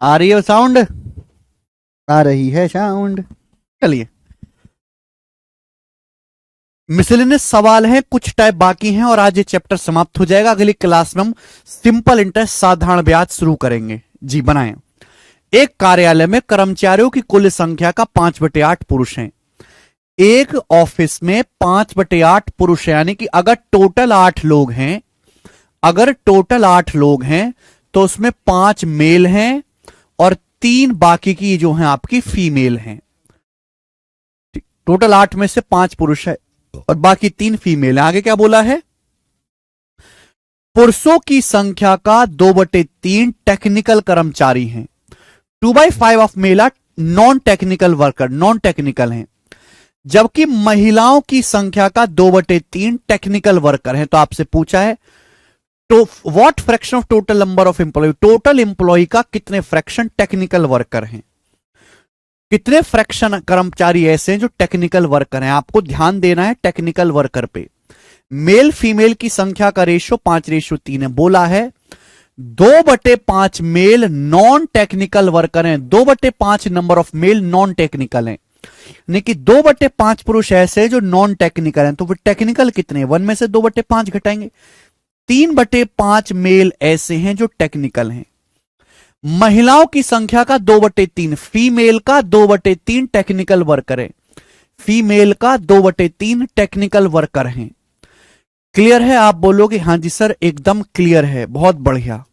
आ रही है साउंड? आ रही है साउंड। चलिए, मिसलेनियस सवाल है, कुछ टाइप बाकी हैं और आज ये चैप्टर समाप्त हो जाएगा। अगली क्लास में हम सिंपल इंटरेस्ट साधारण ब्याज शुरू करेंगे। जी बनाएं। एक कार्यालय में कर्मचारियों की कुल संख्या का 5/8 पुरुष हैं। एक ऑफिस में 5/8 पुरुष है, यानी कि अगर टोटल 8 लोग हैं, अगर टोटल 8 लोग हैं तो उसमें 5 मेल हैं और 3 बाकी की जो हैं आपकी फीमेल हैं। टोटल 8 में से 5 पुरुष है और बाकी 3 फीमेल है। आगे क्या बोला है? पुरुषों की संख्या का 2/3 टेक्निकल कर्मचारी हैं। 2/5 of male are non technical worker, non technical हैं, जबकि महिलाओं की संख्या का 2/3 टेक्निकल वर्कर हैं। तो आपसे पूछा है तो what fraction of total number of employ, total employ का कितने फ्रैक्शन टेक्निकल वर्कर हैं, कितने फ्रैक्शन कर्मचारी ऐसे हैं जो टेक्निकल वर्कर हैं। आपको ध्यान देना है टेक्निकल वर्कर पे। मेल फीमेल की संख्या का रेशियो 5:3 है। बोला है 2/5 मेल नॉन टेक्निकल वर्कर हैं, 2/5 number of male non technical हैं, यानी कि 2/5 पुरुष ऐसे हैं जो नॉन टेक्निकल हैं। तो फिर टेक्निकल कितने? 1 में से 2/5 घटाएंगे, 3/5 मेल ऐसे हैं जो टेक्निकल हैं। महिलाओं की संख्या का 2/3, फीमेल का 2/3 टेक्निकल वर्कर है, फीमेल का 2/3 टेक्निकल वर्कर हैं। क्लियर है? आप बोलोगे हां जी सर एकदम क्लियर है, बहुत बढ़िया।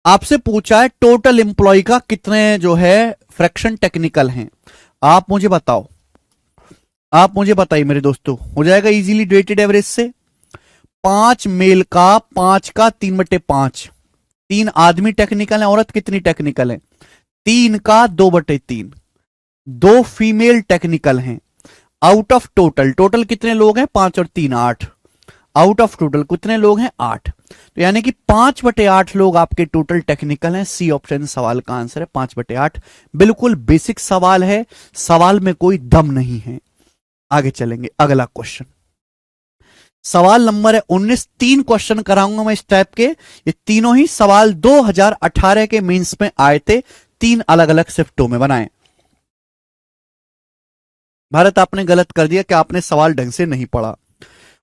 आपसे पूछा है टोटल एम्प्लॉय का कितने जो है फ्रैक्शन टेक्निकल हैं। आप मुझे बताओ, आप मुझे बताइए मेरे दोस्तों, हो जाएगा इजीली वेटेड एवरेज से। 5 मेल का 5 का 3/5, 3 आदमी टेक्निकल है, औरत कितनी टेक्निकल है? 3 का 2/3, 2 फीमेल टेक्निकल हैं। आउट ऑफ टोटल, टोटल कितने लोग हैं? 5 और 3 8, आउट ऑफ टोटल कितने लोग हैं? 8। तो यानी कि 5/8 लोग आपके टोटल टेक्निकल हैं। सी ऑप्शन सवाल का आंसर है 5/8। बिल्कुल बेसिक सवाल है, सवाल में कोई दम नहीं है। आगे चलेंगे, अगला क्वेश्चन सवाल नंबर है 19। 3 क्वेश्चन कराऊंगा मैं इस टाइप के। ये तीनों ही सवाल 2018 के मेंस में आए थे, 3 अलग अलग शिफ्टों में बनाए। भारत आपने गलत कर दिया कि आपने सवाल ढंग से नहीं पढ़ा।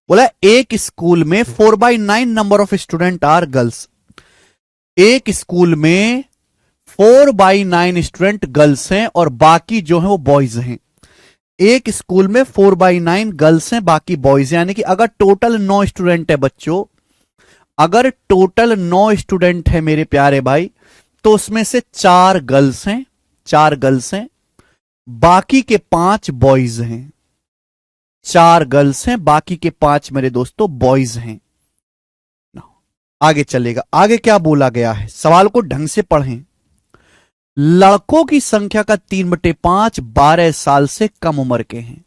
बोला एक स्कूल में 4/9 number of student are girls. एक स्कूल में 4/9 स्टूडेंट गर्ल्स हैं और बाकी जो हैं वो बॉयज हैं। एक स्कूल में 4/9 गर्ल्स हैं, बाकी बॉयज हैं, यानी कि अगर टोटल 9 स्टूडेंट है बच्चों, अगर टोटल 9 स्टूडेंट है मेरे प्यारे भाई, तो उसमें से 4 गर्ल्स हैं, 4 गर्ल्स हैं, बाकी के 5 बॉयज हैं। 4 गर्ल्स हैं, बाकी के 5 मेरे दोस्तों बॉयज हैं। आगे चलेगा, आगे क्या बोला गया है, सवाल को ढंग से पढ़ें। लड़कों की संख्या का 3/5 12 साल से कम उम्र के हैं।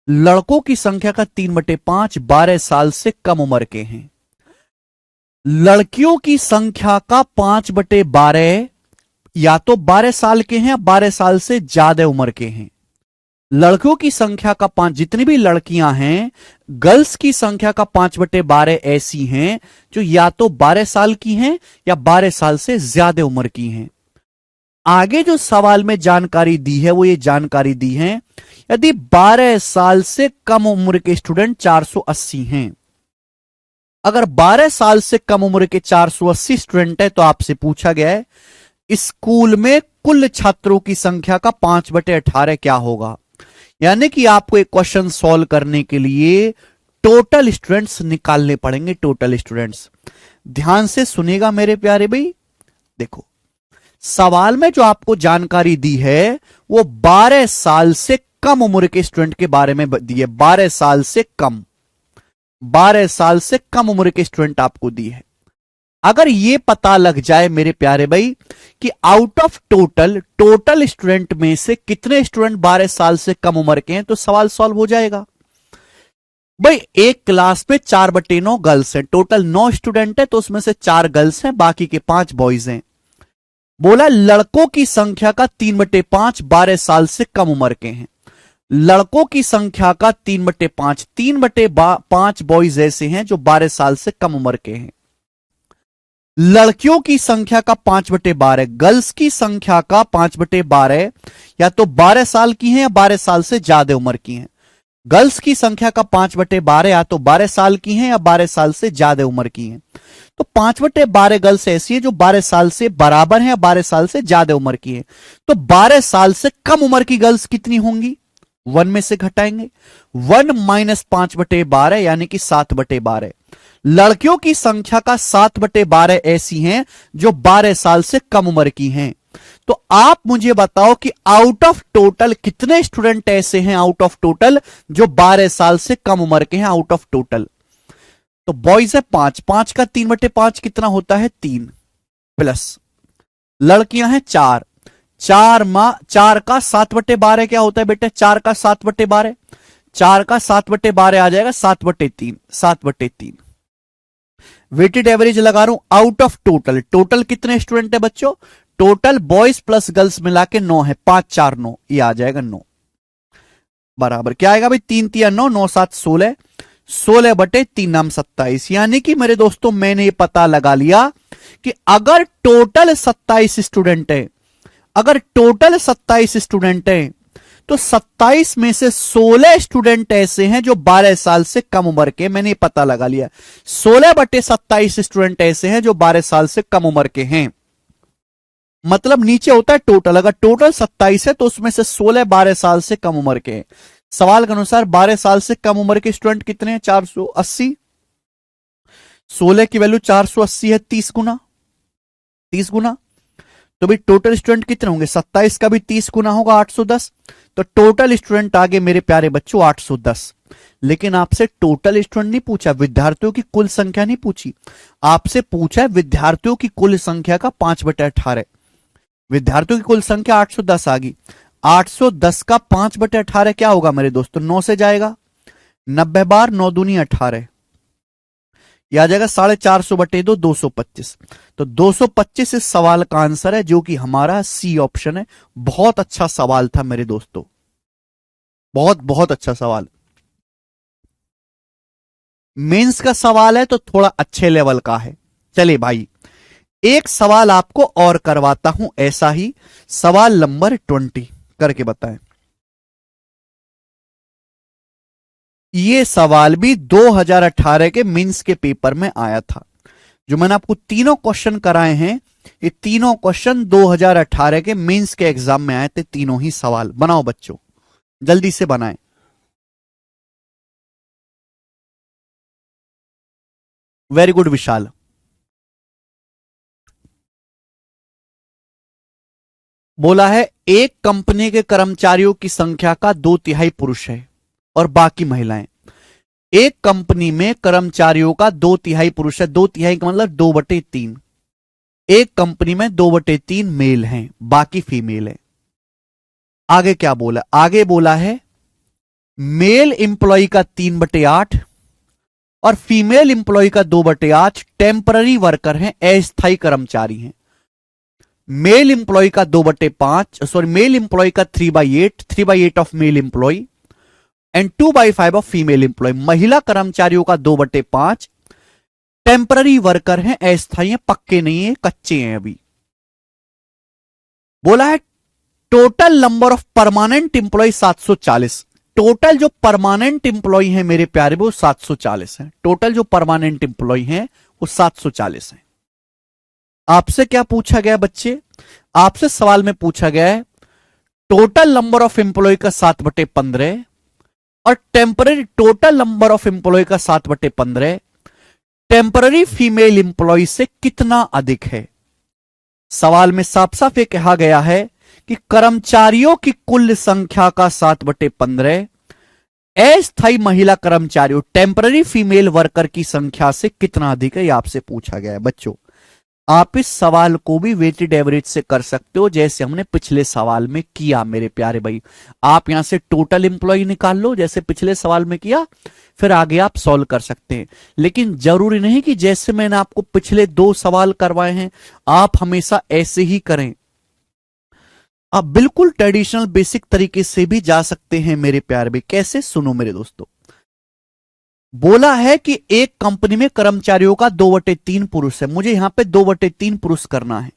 लड़कों की संख्या का 3/5 12 साल से कम उम्र के हैं। लड़कियों की संख्या का 5/12 या तो 12 साल के हैं या 12 साल से ज्यादा उम्र के हैं। लड़कियों की संख्या का 5, जितनी भी लड़कियां हैं, गर्ल्स की संख्या का 5/12 ऐसी हैं जो या तो 12 साल की हैं या 12 साल से ज्यादा उम्र की हैं। आगे जो सवाल में जानकारी दी है वो ये जानकारी दी है, यदि 12 साल से कम उम्र के स्टूडेंट 480 हैं, अगर 12 साल से कम उम्र के 480 स्टूडेंट है तो आपसे पूछा गया है स्कूल में कुल छात्रों की संख्या का 5/18 क्या होगा। यानी कि आपको एक क्वेश्चन सॉल्व करने के लिए टोटल स्टूडेंट्स निकालने पड़ेंगे। टोटल स्टूडेंट्स ध्यान से सुनेगा मेरे प्यारे भाई। देखो सवाल में जो आपको जानकारी दी है वो 12 साल से कम उम्र के स्टूडेंट के बारे में दी है। 12 साल से कम, 12 साल से कम उम्र के स्टूडेंट आपको दी है। अगर ये पता लग जाए मेरे प्यारे भाई कि आउट ऑफ टोटल स्टूडेंट में से कितने स्टूडेंट 12 साल से कम उम्र के हैं तो सवाल सॉल्व हो जाएगा। भाई एक क्लास में 4/9 गर्ल्स हैं, टोटल 9 स्टूडेंट है तो उसमें से 4 गर्ल्स हैं, बाकी के 5 बॉयज हैं। बोला लड़कों की संख्या का 3/5 12 साल से कम उम्र के हैं। लड़कों की संख्या का 3/5, 3/5 बॉयज ऐसे हैं जो 12 साल से कम उम्र के हैं। लड़कियों की संख्या का 5/12, गर्ल्स की संख्या का 5/12 या तो 12 साल की हैं या 12 साल से ज्यादा उम्र की हैं। गर्ल्स की संख्या का 5/12 या तो 12 साल की हैं या 12 साल से ज्यादा उम्र की हैं। तो 5/12 गर्ल्स ऐसी है जो 12 साल से बराबर है या 12 साल से ज्यादा उम्र की है। तो 12 साल से कम उम्र की गर्ल्स कितनी होंगी, 1 में से घटाएंगे, 1 - 5/12 यानी कि 7/12। लड़कियों की संख्या का 7/12 ऐसी हैं जो 12 साल से कम उम्र की हैं। तो आप मुझे बताओ कि आउट ऑफ टोटल कितने स्टूडेंट ऐसे हैं, आउट ऑफ टोटल जो 12 साल से कम उम्र के हैं, आउट ऑफ टोटल। तो बॉयज है 5, 5 का 3/5 कितना होता है 3, प्लस लड़कियां हैं 4, 4 का 7/12 क्या होता है बेटे, 4 का 7/12, 4 का 7/12 आ जाएगा 7/3, 7/3। वेटेड एवरेज लगा रहा हूं आउट ऑफ टोटल, टोटल कितने स्टूडेंट है बच्चों, टोटल बॉयज प्लस गर्ल्स मिला के 9 है, 5 4 9, ये आ जाएगा 9 बराबर क्या आएगा भाई, 3 3 9, 9 7 16, 16/3 नाम 27। यानी कि मेरे दोस्तों मैंने ये पता लगा लिया कि अगर टोटल 27 स्टूडेंट है, अगर टोटल 27 स्टूडेंट है तो 27 में से 16 स्टूडेंट ऐसे हैं जो 12 साल से कम उम्र के, मैंने ये पता लगा लिया 16/27 स्टूडेंट ऐसे हैं जो 12 साल से कम उम्र के हैं। मतलब नीचे होता है टोटल, अगर टोटल 27 है तो उसमें से 16 12 साल से कम उम्र के हैं। सवाल के अनुसार 12 साल से कम उम्र के स्टूडेंट कितने हैं, 480, 16 की वैल्यू 480 है, 30 गुना, 30 गुना। तो भाई टोटल स्टूडेंट कितने होंगे, 27 का भी 30 गुना होगा 810। तो टोटल स्टूडेंट आगे मेरे प्यारे बच्चों 810। लेकिन आपसे टोटल स्टूडेंट नहीं पूछा, विद्यार्थियों की कुल संख्या नहीं पूछी, आपसे पूछा है विद्यार्थियों की कुल संख्या का 5/18। विद्यार्थियों की कुल संख्या 810 आ गई, 810 का 5/18 क्या होगा मेरे दोस्तों, 9 से जाएगा, 90 बार 9 दूनी 18, यह आ जाएगा 450/2, 225। तो 225 इस सवाल का आंसर है, जो कि हमारा सी ऑप्शन है। बहुत अच्छा सवाल था मेरे दोस्तों, बहुत बहुत अच्छा सवाल। मेंस का सवाल है तो थोड़ा अच्छे लेवल का है। चलिए भाई एक सवाल आपको और करवाता हूं ऐसा ही, सवाल नंबर 20 करके बताएं। ये सवाल भी 2018 के मेंस के पेपर में आया था। जो मैंने आपको तीनों क्वेश्चन कराए हैं, ये तीनों क्वेश्चन 2018 के मेंस के एग्जाम में आए थे, तीनों ही सवाल। बनाओ बच्चों, जल्दी से बनाएं। वेरी गुड विशाल। बोला है एक कंपनी के कर्मचारियों की संख्या का 2/3 पुरुष है और बाकी महिलाएं। एक कंपनी में कर्मचारियों का 2/3 पुरुष है, 2/3 का मतलब 2/3। एक कंपनी में 2/3 मेल हैं, बाकी फीमेल है। आगे क्या बोला, आगे बोला है मेल इंप्लॉय का 3/8 और फीमेल इंप्लॉय का 2/8 टेम्पररी वर्कर हैं, अस्थायी कर्मचारी हैं। मेल इंप्लॉय का 2/5, सॉरी मेल इंप्लॉय का 3/8, 3/8 of male employ and 2/5 of female employ. महिला कर्मचारियों का 2/5, टेम्पररी वर्कर हैं, अस्थायी हैं, पक्के नहीं है, कच्चे हैं अभी। बोला है total number of permanent employ 740। Total जो परमानेंट इंप्लॉय हैं मेरे प्यारे वो 740 हैं। टोटल जो परमानेंट इंप्लॉय हैं वो 740 हैं। आपसे क्या पूछा गया बच्चे, आपसे सवाल में पूछा गया है टोटल नंबर ऑफ इंप्लॉय का 7/15 और temporary, total number of employ का 7/15 टेम्पररी फीमेल इंप्लॉय से कितना अधिक है। सवाल में साफ साफ ये कहा गया है कि कर्मचारियों की कुल संख्या का 7/15 अस्थायी महिला कर्मचारियों टेम्पररी फीमेल वर्कर की संख्या से कितना अधिक है, यह आपसे पूछा गया है। बच्चों आप इस सवाल को भी वेटेड एवरेज से कर सकते हो, जैसे हमने पिछले सवाल में किया मेरे प्यारे भाई। आप यहां से टोटल इंप्लॉय निकाल लो जैसे पिछले सवाल में किया, फिर आगे आप सॉल्व कर सकते हैं। लेकिन जरूरी नहीं कि जैसे मैंने आपको पिछले 2 सवाल करवाए हैं आप हमेशा ऐसे ही करें। आप बिल्कुल ट्रेडिशनल बेसिक तरीके से भी जा सकते हैं मेरे प्यारे भाई। कैसे, सुनो मेरे दोस्तों। बोला है कि एक कंपनी में कर्मचारियों का 2/3 पुरुष है, मुझे यहां पे 2/3 पुरुष करना है।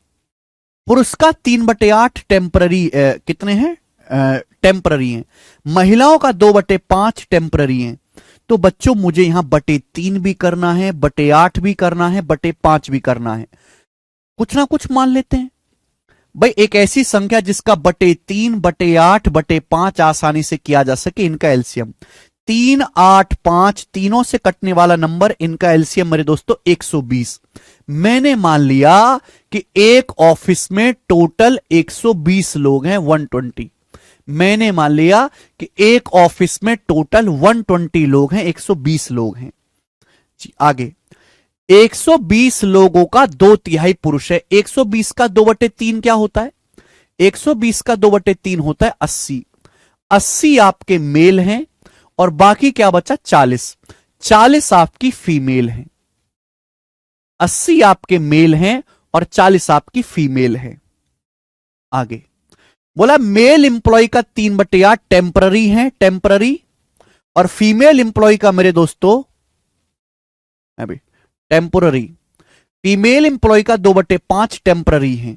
पुरुष का 3/8 टेम्पररी कितने हैं, टेम्पररी हैं। महिलाओं का 2/5 टेम्पररी हैं। तो बच्चों मुझे यहां 3/3 भी करना है, 8 भी करना है, 5 भी करना है। कुछ ना कुछ मान लेते हैं भाई, एक ऐसी संख्या जिसका 3/3, 8, 5 आसानी से किया जा सके, इनका एलसीएम 3, 8, 5 तीनों से कटने वाला नंबर, इनका एलसीएम मेरे दोस्तों 120। मैंने मान लिया कि एक ऑफिस में टोटल 120 लोग हैं, 120। मैंने मान लिया कि एक ऑफिस में टोटल 120 लोग हैं, 120 लोग हैं जी। आगे 120 लोगों का 2/3 पुरुष है। 120 का 2/3 क्या होता है? 120 का 2/3 होता है 80। 80 आपके मेल हैं और बाकी क्या बचा? 40। 40 आपकी फीमेल हैं। 80 आपके मेल हैं और 40 आपकी फीमेल है। आगे बोला मेल इंप्लॉय का 3/8 टेम्पररी है, टेम्पररी, और फीमेल इंप्लॉय का मेरे दोस्तों अभी टेम्पोररी। फीमेल इंप्लॉय का 2/5 टेम्पररी है।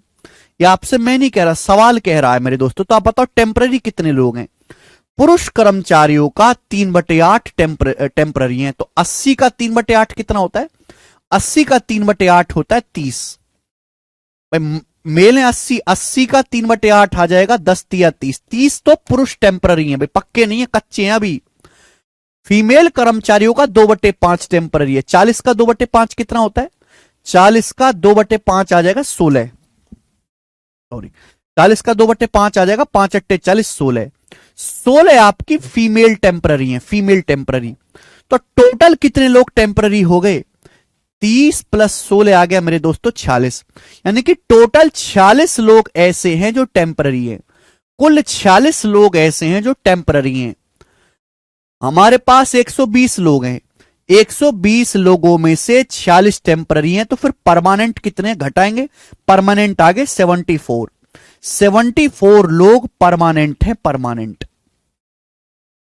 ये आपसे मैं नहीं कह रहा, सवाल कह रहा है मेरे दोस्तों। तो आप बताओ टेम्पररी कितने लोग हैं? पुरुष कर्मचारियों का 3/8 टेम्पररी है। तो 80 का 3/8 कितना होता है? 80 का 3/8 होता है 30। भाई मेल है 80, 80 का 3/8 आ जाएगा 10 या 30। 30 तो पुरुष टेम्पररी है भाई, पक्के नहीं है, कच्चे हैं अभी। फीमेल कर्मचारियों का 2/5 टेम्पररी है। 40 का 2/5 कितना होता है? 40 का 2/5 आ जाएगा 16। सॉरी, 40 का 2/5 आ जाएगा 5 × 8 = 40, 16। 16 आपकी फीमेल टेम्पररी है, फीमेल टेम्पररी। तो टोटल कितने लोग टेम्पररी हो गए? 30 + 16 आ गया मेरे दोस्तों 46। यानी कि टोटल 46 लोग ऐसे हैं जो टेम्पररी हैं। कुल 46 लोग ऐसे हैं जो टेम्पररी हैं। हमारे पास 120 लोग हैं। 120 लोगों में से 46 टेम्पररी हैं, तो फिर परमानेंट कितने घटाएंगे? परमानेंट आगे 74। 74 लोग परमानेंट हैं, परमानेंट।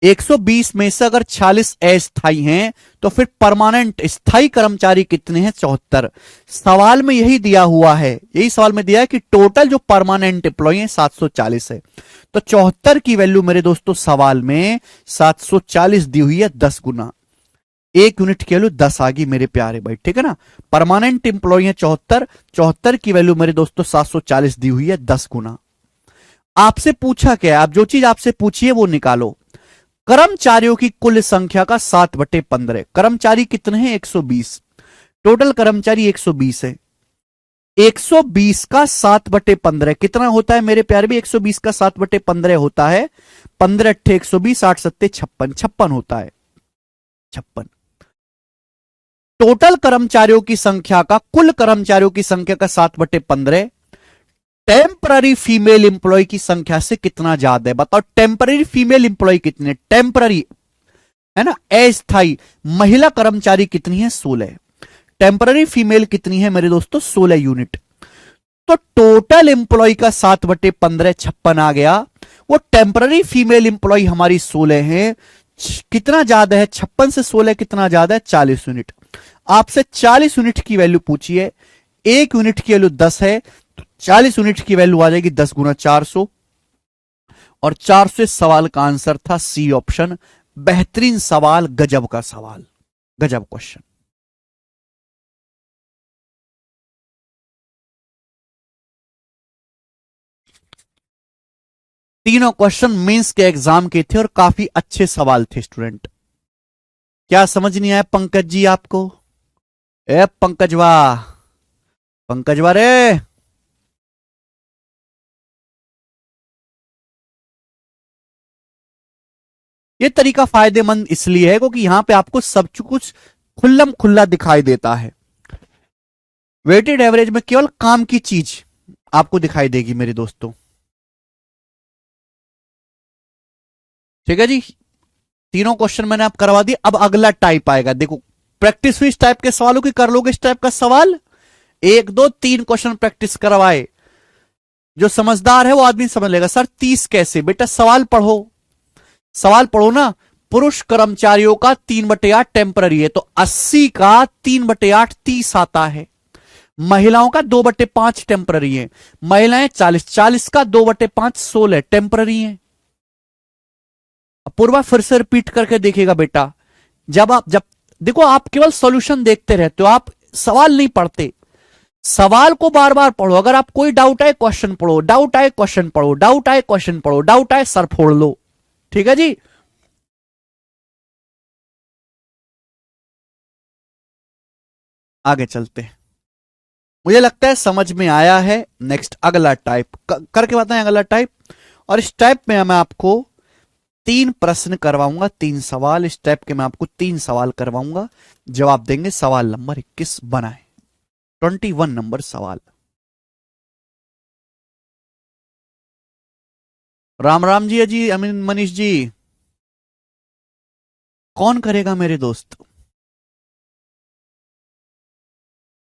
120 में से अगर 46 अस्थायी हैं तो फिर परमानेंट स्थायी कर्मचारी कितने हैं? 74। सवाल में यही दिया हुआ है, यही सवाल में दिया है कि टोटल जो परमानेंट एम्प्लॉय हैं 740 है। तो 74 की वैल्यू मेरे दोस्तों सवाल में 740 दी हुई है 10 गुना। 1 यूनिट की वैल्यू 10 आ गई मेरे प्यारे भाई, ठीक है ना। परमानेंट एम्प्लॉय है 74, 74 की वैल्यू मेरे दोस्तों 740 दी हुई है 10 गुना। आपसे पूछा क्या है? आप जो चीज आपसे पूछी है वो निकालो। कर्मचारियों की कुल संख्या का 7/15। कर्मचारी कितने हैं? 120। टोटल कर्मचारी 120 है। 120 का 7/15 कितना होता है मेरे प्यारे भी? 120 का 7/15 होता है 15 × 8 = 120, 8 × 7 = 56, 56 होता है, 56। टोटल कर्मचारियों की संख्या का, कुल कर्मचारियों की संख्या का 7/15 टेम्पररी फीमेल इंप्लॉय की संख्या से कितना ज्यादा है? बताओ टेम्पररी फीमेल इंप्लॉय कितने? टेम्पररी है ना, अस्थायी महिला कर्मचारी कितनी है? 16। टेम्पररी फीमेल कितनी है मेरे दोस्तों? 16 यूनिट। तो टोटल इंप्लॉय का 7/15 56 आ गया। वो टेम्पररी फीमेल इंप्लॉय हमारी 16 है। कितना ज्यादा है? 56 से 16 कितना ज्यादा है? 40 यूनिट। आपसे 40 यूनिट की वैल्यू पूछिए। 1 यूनिट की वैल्यू 10 है, 40 यूनिट की वैल्यू आ जाएगी 10 × 400। और 400 सवाल का आंसर था सी ऑप्शन। बेहतरीन सवाल, गजब का सवाल, गजब क्वेश्चन। तीनों क्वेश्चन मेंस के एग्जाम के थे और काफी अच्छे सवाल थे स्टूडेंट। क्या समझ नहीं आया पंकज जी आपको? ए पंकजवा, पंकजवा रे, ये तरीका फायदेमंद इसलिए है क्योंकि यहां पे आपको सब कुछ खुल्लम खुल्ला दिखाई देता है। वेटेड एवरेज में केवल काम की चीज आपको दिखाई देगी मेरे दोस्तों, ठीक है जी। तीनों क्वेश्चन मैंने आप करवा दिए। अब अगला टाइप आएगा, देखो प्रैक्टिस हुई इस टाइप के सवालों की, कर लोगे इस टाइप का सवाल? 1 2 3 क्वेश्चन प्रैक्टिस करवाए। जो समझदार है वो आदमी समझ लेगा। सर 30 कैसे? बेटा सवाल पढ़ो, सवाल पढ़ो ना। पुरुष कर्मचारियों का 3/8 टेम्पररी है, तो 80 का 3/8 30 आता है। महिलाओं का 2/5 टेम्पररी है, महिलाएं 40 का 2/5 16 टेम्पररी है। पूर्वा फिर से रिपीट करके देखिएगा बेटा। जब देखो, आप केवल सॉल्यूशन देखते रहते हो, आप सवाल नहीं पढ़ते। सवाल को बार बार पढ़ो। अगर आप कोई डाउट आए क्वेश्चन पढ़ो, डाउट आए क्वेश्चन पढ़ो, डाउट आए क्वेश्चन पढ़ो, डाउट आए सर फोड़ लो। ठीक है जी। आगे चलते हैं। मुझे लगता है समझ में आया है। नेक्स्ट अगला टाइप करके बताएं, अगला टाइप। और इस टाइप में मैं आपको 3 प्रश्न करवाऊंगा, 3 सवाल। इस टाइप के मैं आपको 3 सवाल करवाऊंगा, जवाब देंगे। सवाल नंबर 21 बनाए, 21 नंबर सवाल। राम राम जी, अजी अमीन मनीष जी। कौन करेगा मेरे दोस्त?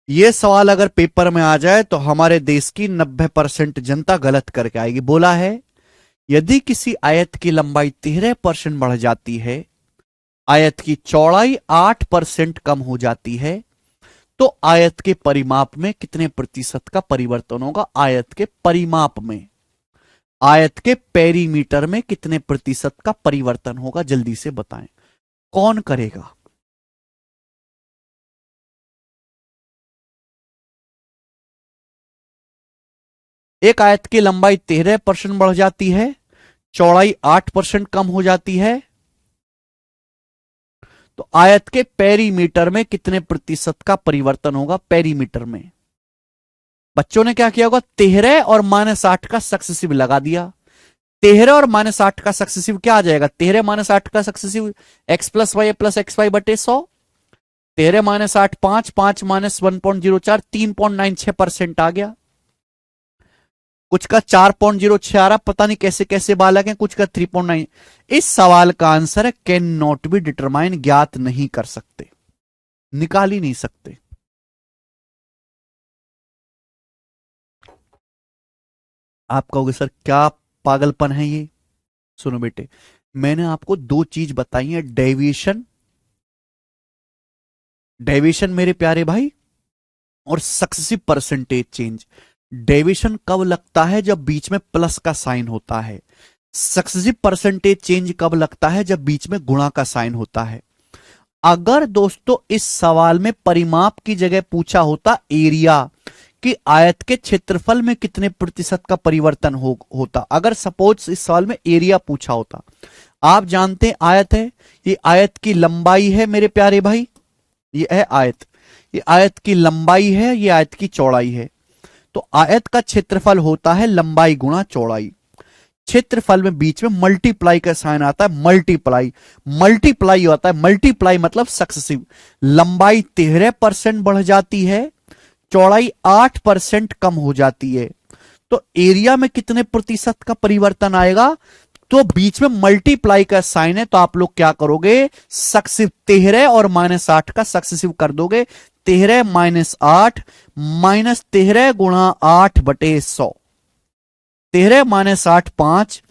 ये सवाल अगर पेपर में आ जाए तो हमारे देश की 90% जनता गलत करके आएगी। बोला है, यदि किसी आयत की लंबाई 13% बढ़ जाती है, आयत की चौड़ाई 8% कम हो जाती है, तो आयत के परिमाप में कितने प्रतिशत का परिवर्तन होगा? आयत के परिमाप में, आयत के पेरीमीटर में कितने प्रतिशत का परिवर्तन होगा? जल्दी से बताएं, कौन करेगा? एक आयत की लंबाई 13% बढ़ जाती है, चौड़ाई 8% कम हो जाती है, तो आयत के पेरीमीटर में कितने प्रतिशत का परिवर्तन होगा? पेरीमीटर में। बच्चों ने क्या किया होगा? 13 और -8 का सक्सेसिव लगा दिया। 13 और -8 का सक्सेसिव क्या आ जाएगा? 13 -8 का सक्सेसिव x + y + xy बटे 100। 13 - 8 5, 5 - 1.04 3.96% आ गया। कुछ का 4.06 आ रहा, पता नहीं कैसे कैसे बालक हैं, कुछ का 3.9। इस सवाल का आंसर है कैन नॉट बी डिटरमाइन, ज्ञात नहीं कर सकते, निकाल ही नहीं सकते। आप कहोगे सर क्या पागलपन है ये? सुनो बेटे, मैंने आपको 2 चीज बताई है, डेविएशन, डेविएशन मेरे प्यारे भाई, और सक्सेसिव परसेंटेज चेंज। डेविएशन कब लगता है? जब बीच में प्लस का साइन होता है। सक्सेसिव परसेंटेज चेंज कब लगता है? जब बीच में गुणा का साइन होता है। अगर दोस्तों इस सवाल में परिमाप की जगह पूछा होता एरिया, कि आयत के क्षेत्रफल में कितने प्रतिशत का परिवर्तन होता, अगर सपोज इस सवाल में एरिया पूछा होता। आप जानते हैं आयत है, ये आयत की लंबाई है मेरे प्यारे भाई, ये है आयत, ये आयत की लंबाई है, ये आयत की चौड़ाई है। तो आयत का क्षेत्रफल होता है लंबाई गुणा चौड़ाई। क्षेत्रफल में बीच में मल्टीप्लाई का साइन आता है, मल्टीप्लाई, मल्टीप्लाई होता है, मल्टीप्लाई मतलब सक्सेसिव। लंबाई 13% बढ़ जाती है, चौड़ाई 8% कम हो जाती है, तो एरिया में कितने प्रतिशत का परिवर्तन आएगा? तो बीच में मल्टीप्लाई का साइन है, तो आप लोग क्या करोगे? सक्सेसिव 13 और -8 का सक्सेसिव कर दोगे। 13 - 8 -13 गुणा 8 बटे 100। 13 - 8 5,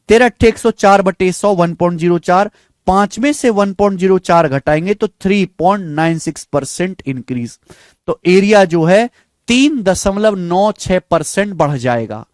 13 × 104 बटे 100 1.04। 5 में से 1.04 घटाएंगे तो 3.96% इंक्रीज। तो एरिया जो है 3.96% बढ़ जाएगा।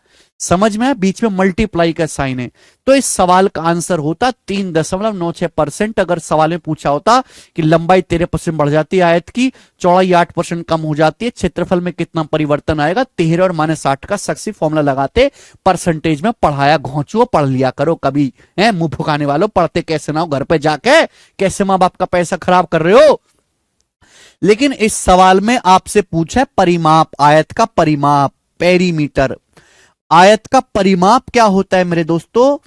समझ में? बीच में मल्टीप्लाई का साइन है, तो इस सवाल का आंसर होता 3.96%। अगर सवाल में पूछा होता कि लंबाई 13% बढ़ जाती है आयत की, चौड़ाई 8% कम हो जाती है, क्षेत्रफल में कितना परिवर्तन आएगा? 13 और -8 का सक्सेसिव फॉर्मूला लगाते, परसेंटेज में पढ़ाया घोंचुओ, पढ़ लिया करो कभी, है मुंह फुकाने वालों, पढ़ते कैसे ना हो, घर पे जाके कैसे मां बाप का पैसा खराब कर रहे हो। लेकिन इस सवाल में आपसे पूछा है परिमाप, आयत का परिमाप, पेरीमीटर। आयत का परिमाप क्या होता है मेरे दोस्तों?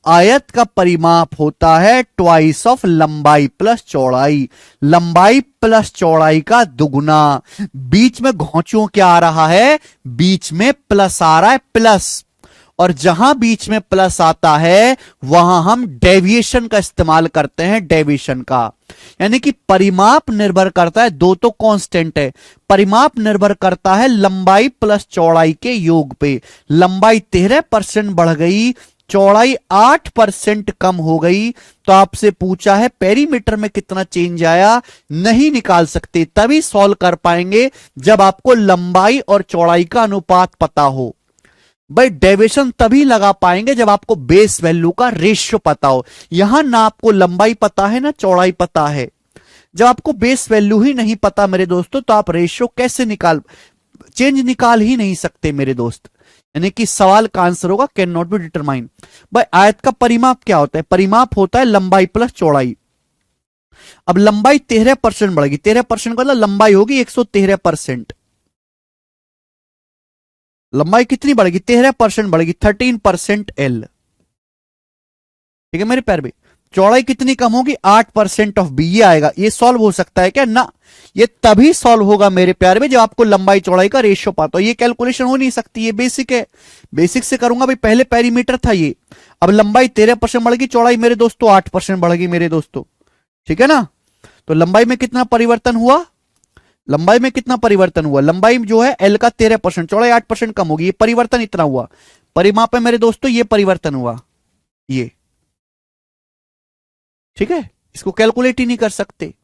आयत का परिमाप होता है ट्वाइस ऑफ लंबाई प्लस चौड़ाई, लंबाई प्लस चौड़ाई का दुगुना। बीच में घोंचुओं क्या आ रहा है? बीच में प्लस आ रहा है, प्लस। और जहां बीच में प्लस आता है वहां हम डेविएशन का इस्तेमाल करते हैं, डेविएशन का। यानी कि परिमाप निर्भर करता है, दो तो कांस्टेंट है, परिमाप निर्भर करता है लंबाई प्लस चौड़ाई के योग पे। लंबाई 13% बढ़ गई चौड़ाई 8% कम हो गई, तो आपसे पूछा है पेरीमीटर में कितना चेंज आया, नहीं निकाल सकते। तभी सॉल्व कर पाएंगे जब आपको लंबाई और चौड़ाई का अनुपात पता हो। भाई डेविएशन तभी लगा पाएंगे जब आपको बेस वैल्यू का रेशियो पता हो। यहां ना आपको लंबाई पता है ना चौड़ाई पता है। जब आपको बेस वैल्यू ही नहीं पता मेरे दोस्तों, तो आप रेशियो कैसे चेंज निकाल ही नहीं सकते मेरे दोस्त। यानी कि सवाल का आंसर होगा कैन नॉट बी डिटरमाइन। भाई आयत का परिमाप क्या होता है? परिमाप होता है लंबाई प्लस चौड़ाई। अब लंबाई 13% बढ़ेगी, 13% का मतलब लंबाई होगी 113%। लंबाई कितनी बढ़ेगी? 13% बढ़ेगी, 13% L। ठीक है मेरे प्यारे भाई। चौड़ाई कितनी कम होगी? 8% ऑफ बी। ये आएगा। ये सॉल्व हो सकता है क्या? ना। ये तभी सॉल्व होगा मेरे प्यारे में जब आपको लंबाई चौड़ाई का रेशियो पता हो। ये कैलकुलेशन हो नहीं सकती, ये बेसिक है। बेसिक से करूंगा भाई। पहले पेरीमीटर था ये, अब लंबाई 13% बढ़ेगी, चौड़ाई मेरे दोस्तों 8% बढ़ेगी मेरे दोस्तों। ठीक है ना? तो लंबाई में कितना परिवर्तन हुआ? लंबाई में कितना परिवर्तन हुआ? लंबाई जो है एल का 13%, चौड़ाई 8% कम होगी। ये परिवर्तन इतना हुआ। परिमाप है मेरे दोस्तों, ये परिवर्तन हुआ ये। ठीक है, इसको कैलकुलेट ही नहीं कर सकते।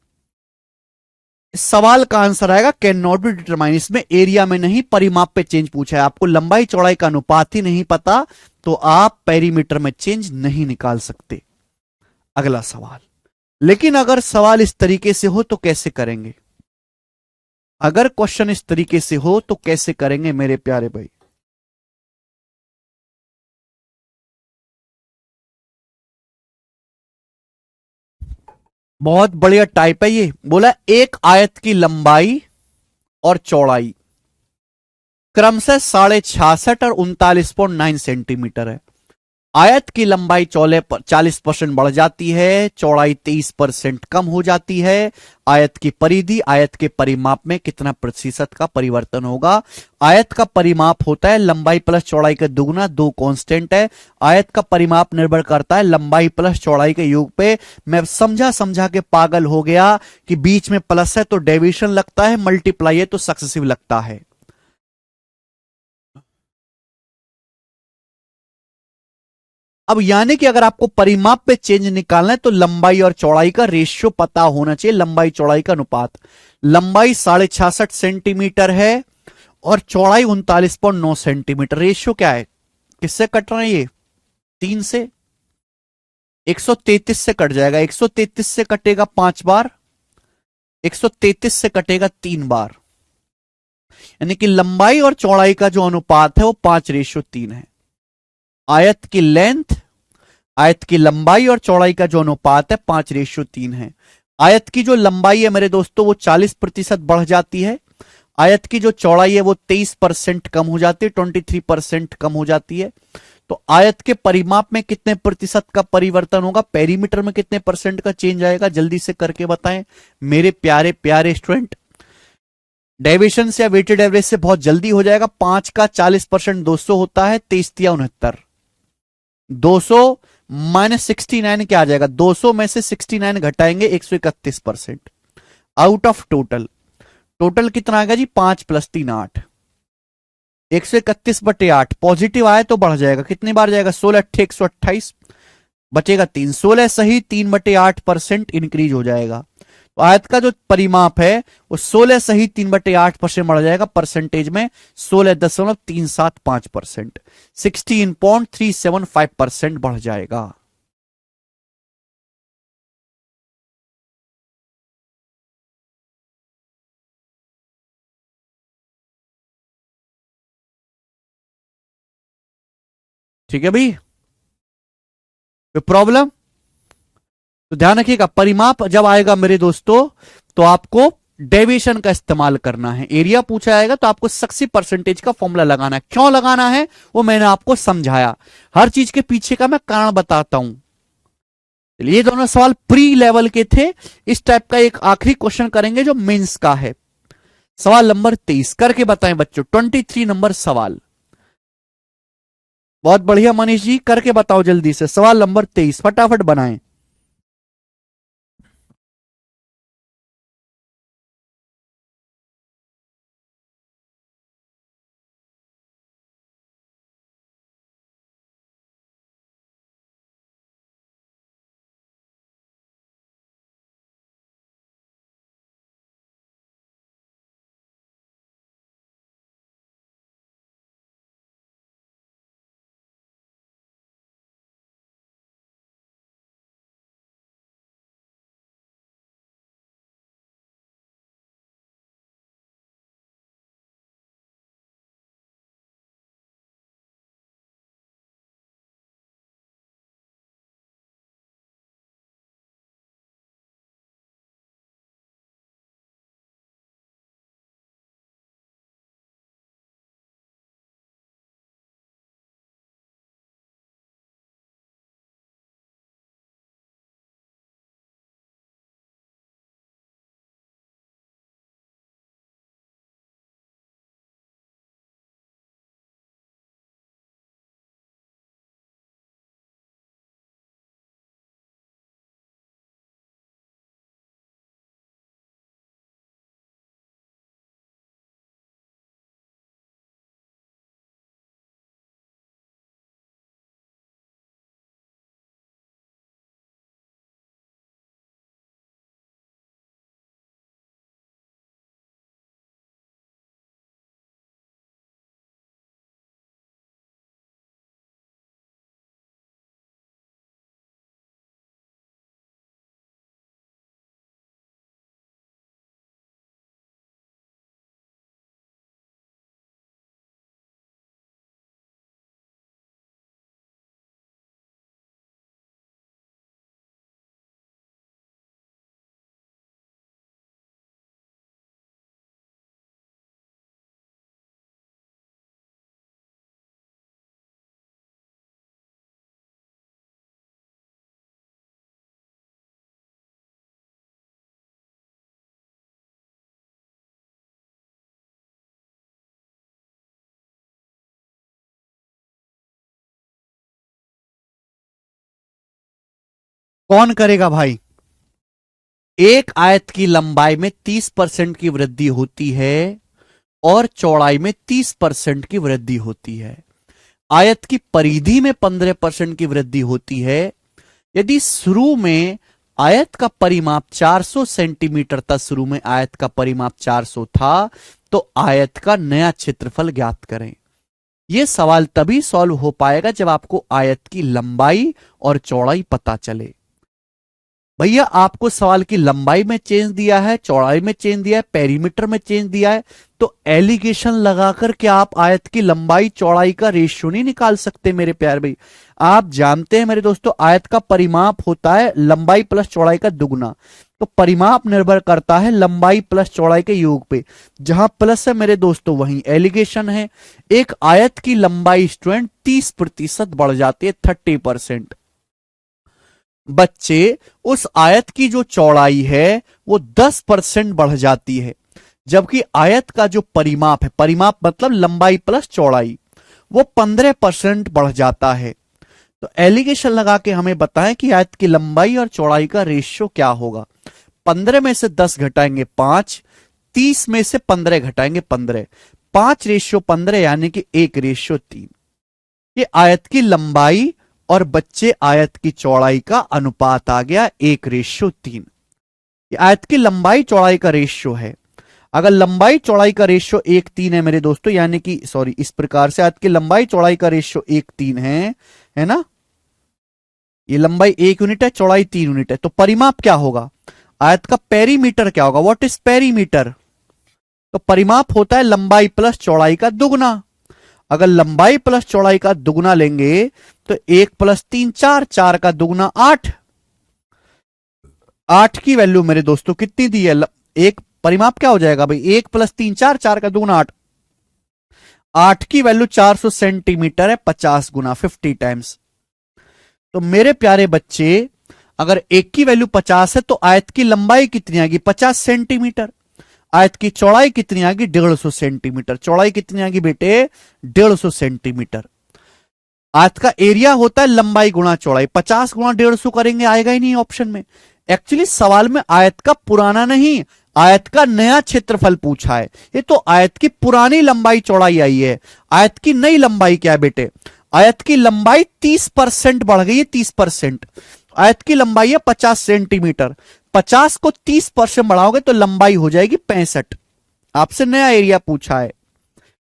इस सवाल का आंसर आएगा कैन नॉट बी डिटरमाइन। इसमें एरिया में नहीं, परिमाप पे चेंज पूछा है। आपको लंबाई चौड़ाई का अनुपात ही नहीं पता, तो आप पेरीमीटर में चेंज नहीं निकाल सकते। अगला सवाल। लेकिन अगर सवाल इस तरीके से हो तो कैसे करेंगे? अगर क्वेश्चन इस तरीके से हो तो कैसे करेंगे मेरे प्यारे भाई? बहुत बढ़िया टाइप है ये। बोला एक आयत की लंबाई और चौड़ाई क्रमशः 66.5 और 39.9 सेंटीमीटर है। आयत की लंबाई 40% बढ़ जाती है, चौड़ाई 23% कम हो जाती है। आयत की परिधि, आयत के परिमाप में कितना प्रतिशत का परिवर्तन होगा? आयत का परिमाप होता है लंबाई प्लस चौड़ाई का दुगुना, दो कांस्टेंट है। आयत का परिमाप निर्भर करता है लंबाई प्लस चौड़ाई के योग पे। मैं समझा समझा के पागल हो गया कि बीच में प्लस है तो डेविएशन लगता है, मल्टीप्लाई है तो सक्सेसिव लगता है। अब यानी कि अगर आपको परिमाप पे चेंज निकालना है तो लंबाई और चौड़ाई का रेशियो पता होना चाहिए, लंबाई चौड़ाई का अनुपात। लंबाई 66.5 सेंटीमीटर है और चौड़ाई 39.9 सेंटीमीटर। रेशियो क्या है? किससे कट रहा है ये? 3 से। 133 से कट जाएगा। 133 से कटेगा 5 बार, 133 से कटेगा 3 बार। यानी कि लंबाई और चौड़ाई का जो अनुपात है वो 5:3 है। आयत की लेंथ, आयत की लंबाई और चौड़ाई का जो अनुपात है 5:3 है। आयत की जो लंबाई है मेरे दोस्तों वो 40% बढ़ जाती है। आयत की जो चौड़ाई है वो 23% कम हो जाती है, 23% कम हो जाती है। तो आयत के परिमाप में कितने प्रतिशत का परिवर्तन होगा? पेरीमीटर में कितने परसेंट का चेंज आएगा? जल्दी से करके बताएं मेरे प्यारे प्यारे स्टूडेंट। डेविएशन से या वेटेड एवरेज से बहुत जल्दी हो जाएगा। 5 का 40% 200 होता है, 23 200 -69 क्या आ जाएगा? 200 में से 69 घटाएंगे, 131%। Out of total. टोटल कितना आएगा जी? 5 + 3 8। 131/8 पॉजिटिव आए तो बढ़ जाएगा। कितनी बार जाएगा? 16 × 8 128, बचेगा 3। 16 सही 3/8% इंक्रीज हो जाएगा। तो आयत का जो परिमाप है वो 16 सही 3/8% बढ़ जाएगा परसेंटेज में, 16.375%, 16.375% बढ़ जाएगा। ठीक है भाई, कोई प्रॉब्लम? तो ध्यान रखिएगा, परिमाप जब आएगा मेरे दोस्तों तो आपको डेविएशन का इस्तेमाल करना है। एरिया पूछा जाएगा तो आपको 60% का फॉर्मूला लगाना है। क्यों लगाना है वो मैंने आपको समझाया। हर चीज के पीछे का मैं कारण बताता हूं। ये दोनों सवाल प्री लेवल के थे। इस टाइप का एक आखिरी क्वेश्चन करेंगे जो मेंस का है। सवाल नंबर 23 करके बताएं बच्चों। 23 नंबर सवाल। बहुत बढ़िया मनीष जी, करके बताओ जल्दी से। सवाल नंबर 23 फटाफट बनाएं। कौन करेगा भाई? एक आयत की लंबाई में 30% की वृद्धि होती है और चौड़ाई में 30% की वृद्धि होती है। आयत की परिधि में 15% की वृद्धि होती है। यदि शुरू में आयत का परिमाप 400 सेंटीमीटर था, शुरू में आयत का परिमाप 400 था, तो आयत का नया क्षेत्रफल ज्ञात करें। यह सवाल तभी सॉल्व हो पाएगा जब आपको आयत की लंबाई और चौड़ाई पता चले। भैया आपको सवाल की लंबाई में चेंज दिया है, चौड़ाई में चेंज दिया है, पेरीमीटर में चेंज दिया है, तो एलिगेशन लगाकर क्या आप आयत की लंबाई चौड़ाई का रेशियो नहीं निकाल सकते मेरे प्यारे भाई? आप जानते हैं मेरे दोस्तों, आयत का परिमाप होता है लंबाई प्लस चौड़ाई का दुगना। तो परिमाप निर्भर करता है लंबाई प्लस चौड़ाई के योग पे। जहां प्लस है मेरे दोस्तों वहीं एलिगेशन है। एक आयत की लंबाई स्टूडेंट 30% बढ़ जाती है, 30%। बच्चे उस आयत की जो चौड़ाई है वो 10% बढ़ जाती है, जबकि आयत का जो परिमाप है, परिमाप मतलब लंबाई प्लस चौड़ाई, वो 15% बढ़ जाता है। तो एलिगेशन लगा के हमें बताएं कि आयत की लंबाई और चौड़ाई का रेशियो क्या होगा। 15 में से 10 घटाएंगे 5, 30 में से 15 घटाएंगे 15, 5:15 यानी कि 1:3। ये आयत की लंबाई और बच्चे आयत की चौड़ाई का अनुपात आ गया 1:3। ये आयत की लंबाई चौड़ाई का रेशियो है। अगर लंबाई चौड़ाई का रेशियो 1:3 है मेरे दोस्तों, यानी कि सॉरी, इस प्रकार से आयत की लंबाई चौड़ाई का रेशियो 1:3 है ना? ये लंबाई 1 यूनिट है, चौड़ाई 3 यूनिट है, तो परिमाप क्या होगा? आयत का पेरीमीटर क्या होगा? What is perimeter? तो परिमाप होता है लंबाई प्लस चौड़ाई का दुगना। अगर लंबाई प्लस चौड़ाई का दुगना लेंगे तो 1 + 3 4, 4 का दुगना 8। 8 की वैल्यू मेरे दोस्तों कितनी दी है? एक परिमाप क्या हो जाएगा भाई? 1 + 3 4, 4 का दुगना 8। 8 की वैल्यू 400 सेंटीमीटर है, 50 गुना 50 टाइम्स। तो मेरे प्यारे बच्चे, अगर 1 की वैल्यू 50 है तो आयत की लंबाई कितनी आएगी? 50 सेंटीमीटर। आयत की चौड़ाई कितनी आएगी? 150 सेंटीमीटर। चौड़ाई कितनी आएगी बेटे? 150 सेंटीमीटर। आयत का एरिया होता है लंबाई गुणा चौड़ाई। 50 गुणा 150 करेंगे, आएगा ही नहीं ऑप्शन में। एक्चुअली सवाल में आयत का पुराना नहीं, आयत का नया क्षेत्रफल पूछा है। ये तो आयत की पुरानी लंबाई चौड़ाई आई है। आयत की नई लंबाई क्या है बेटे? आयत की लंबाई 30% बढ़ गई है, 30%। आयत की लंबाई है 50 सेंटीमीटर। 50 को 30% बढ़ाओगे तो लंबाई हो जाएगी 65। आपसे नया एरिया पूछा है।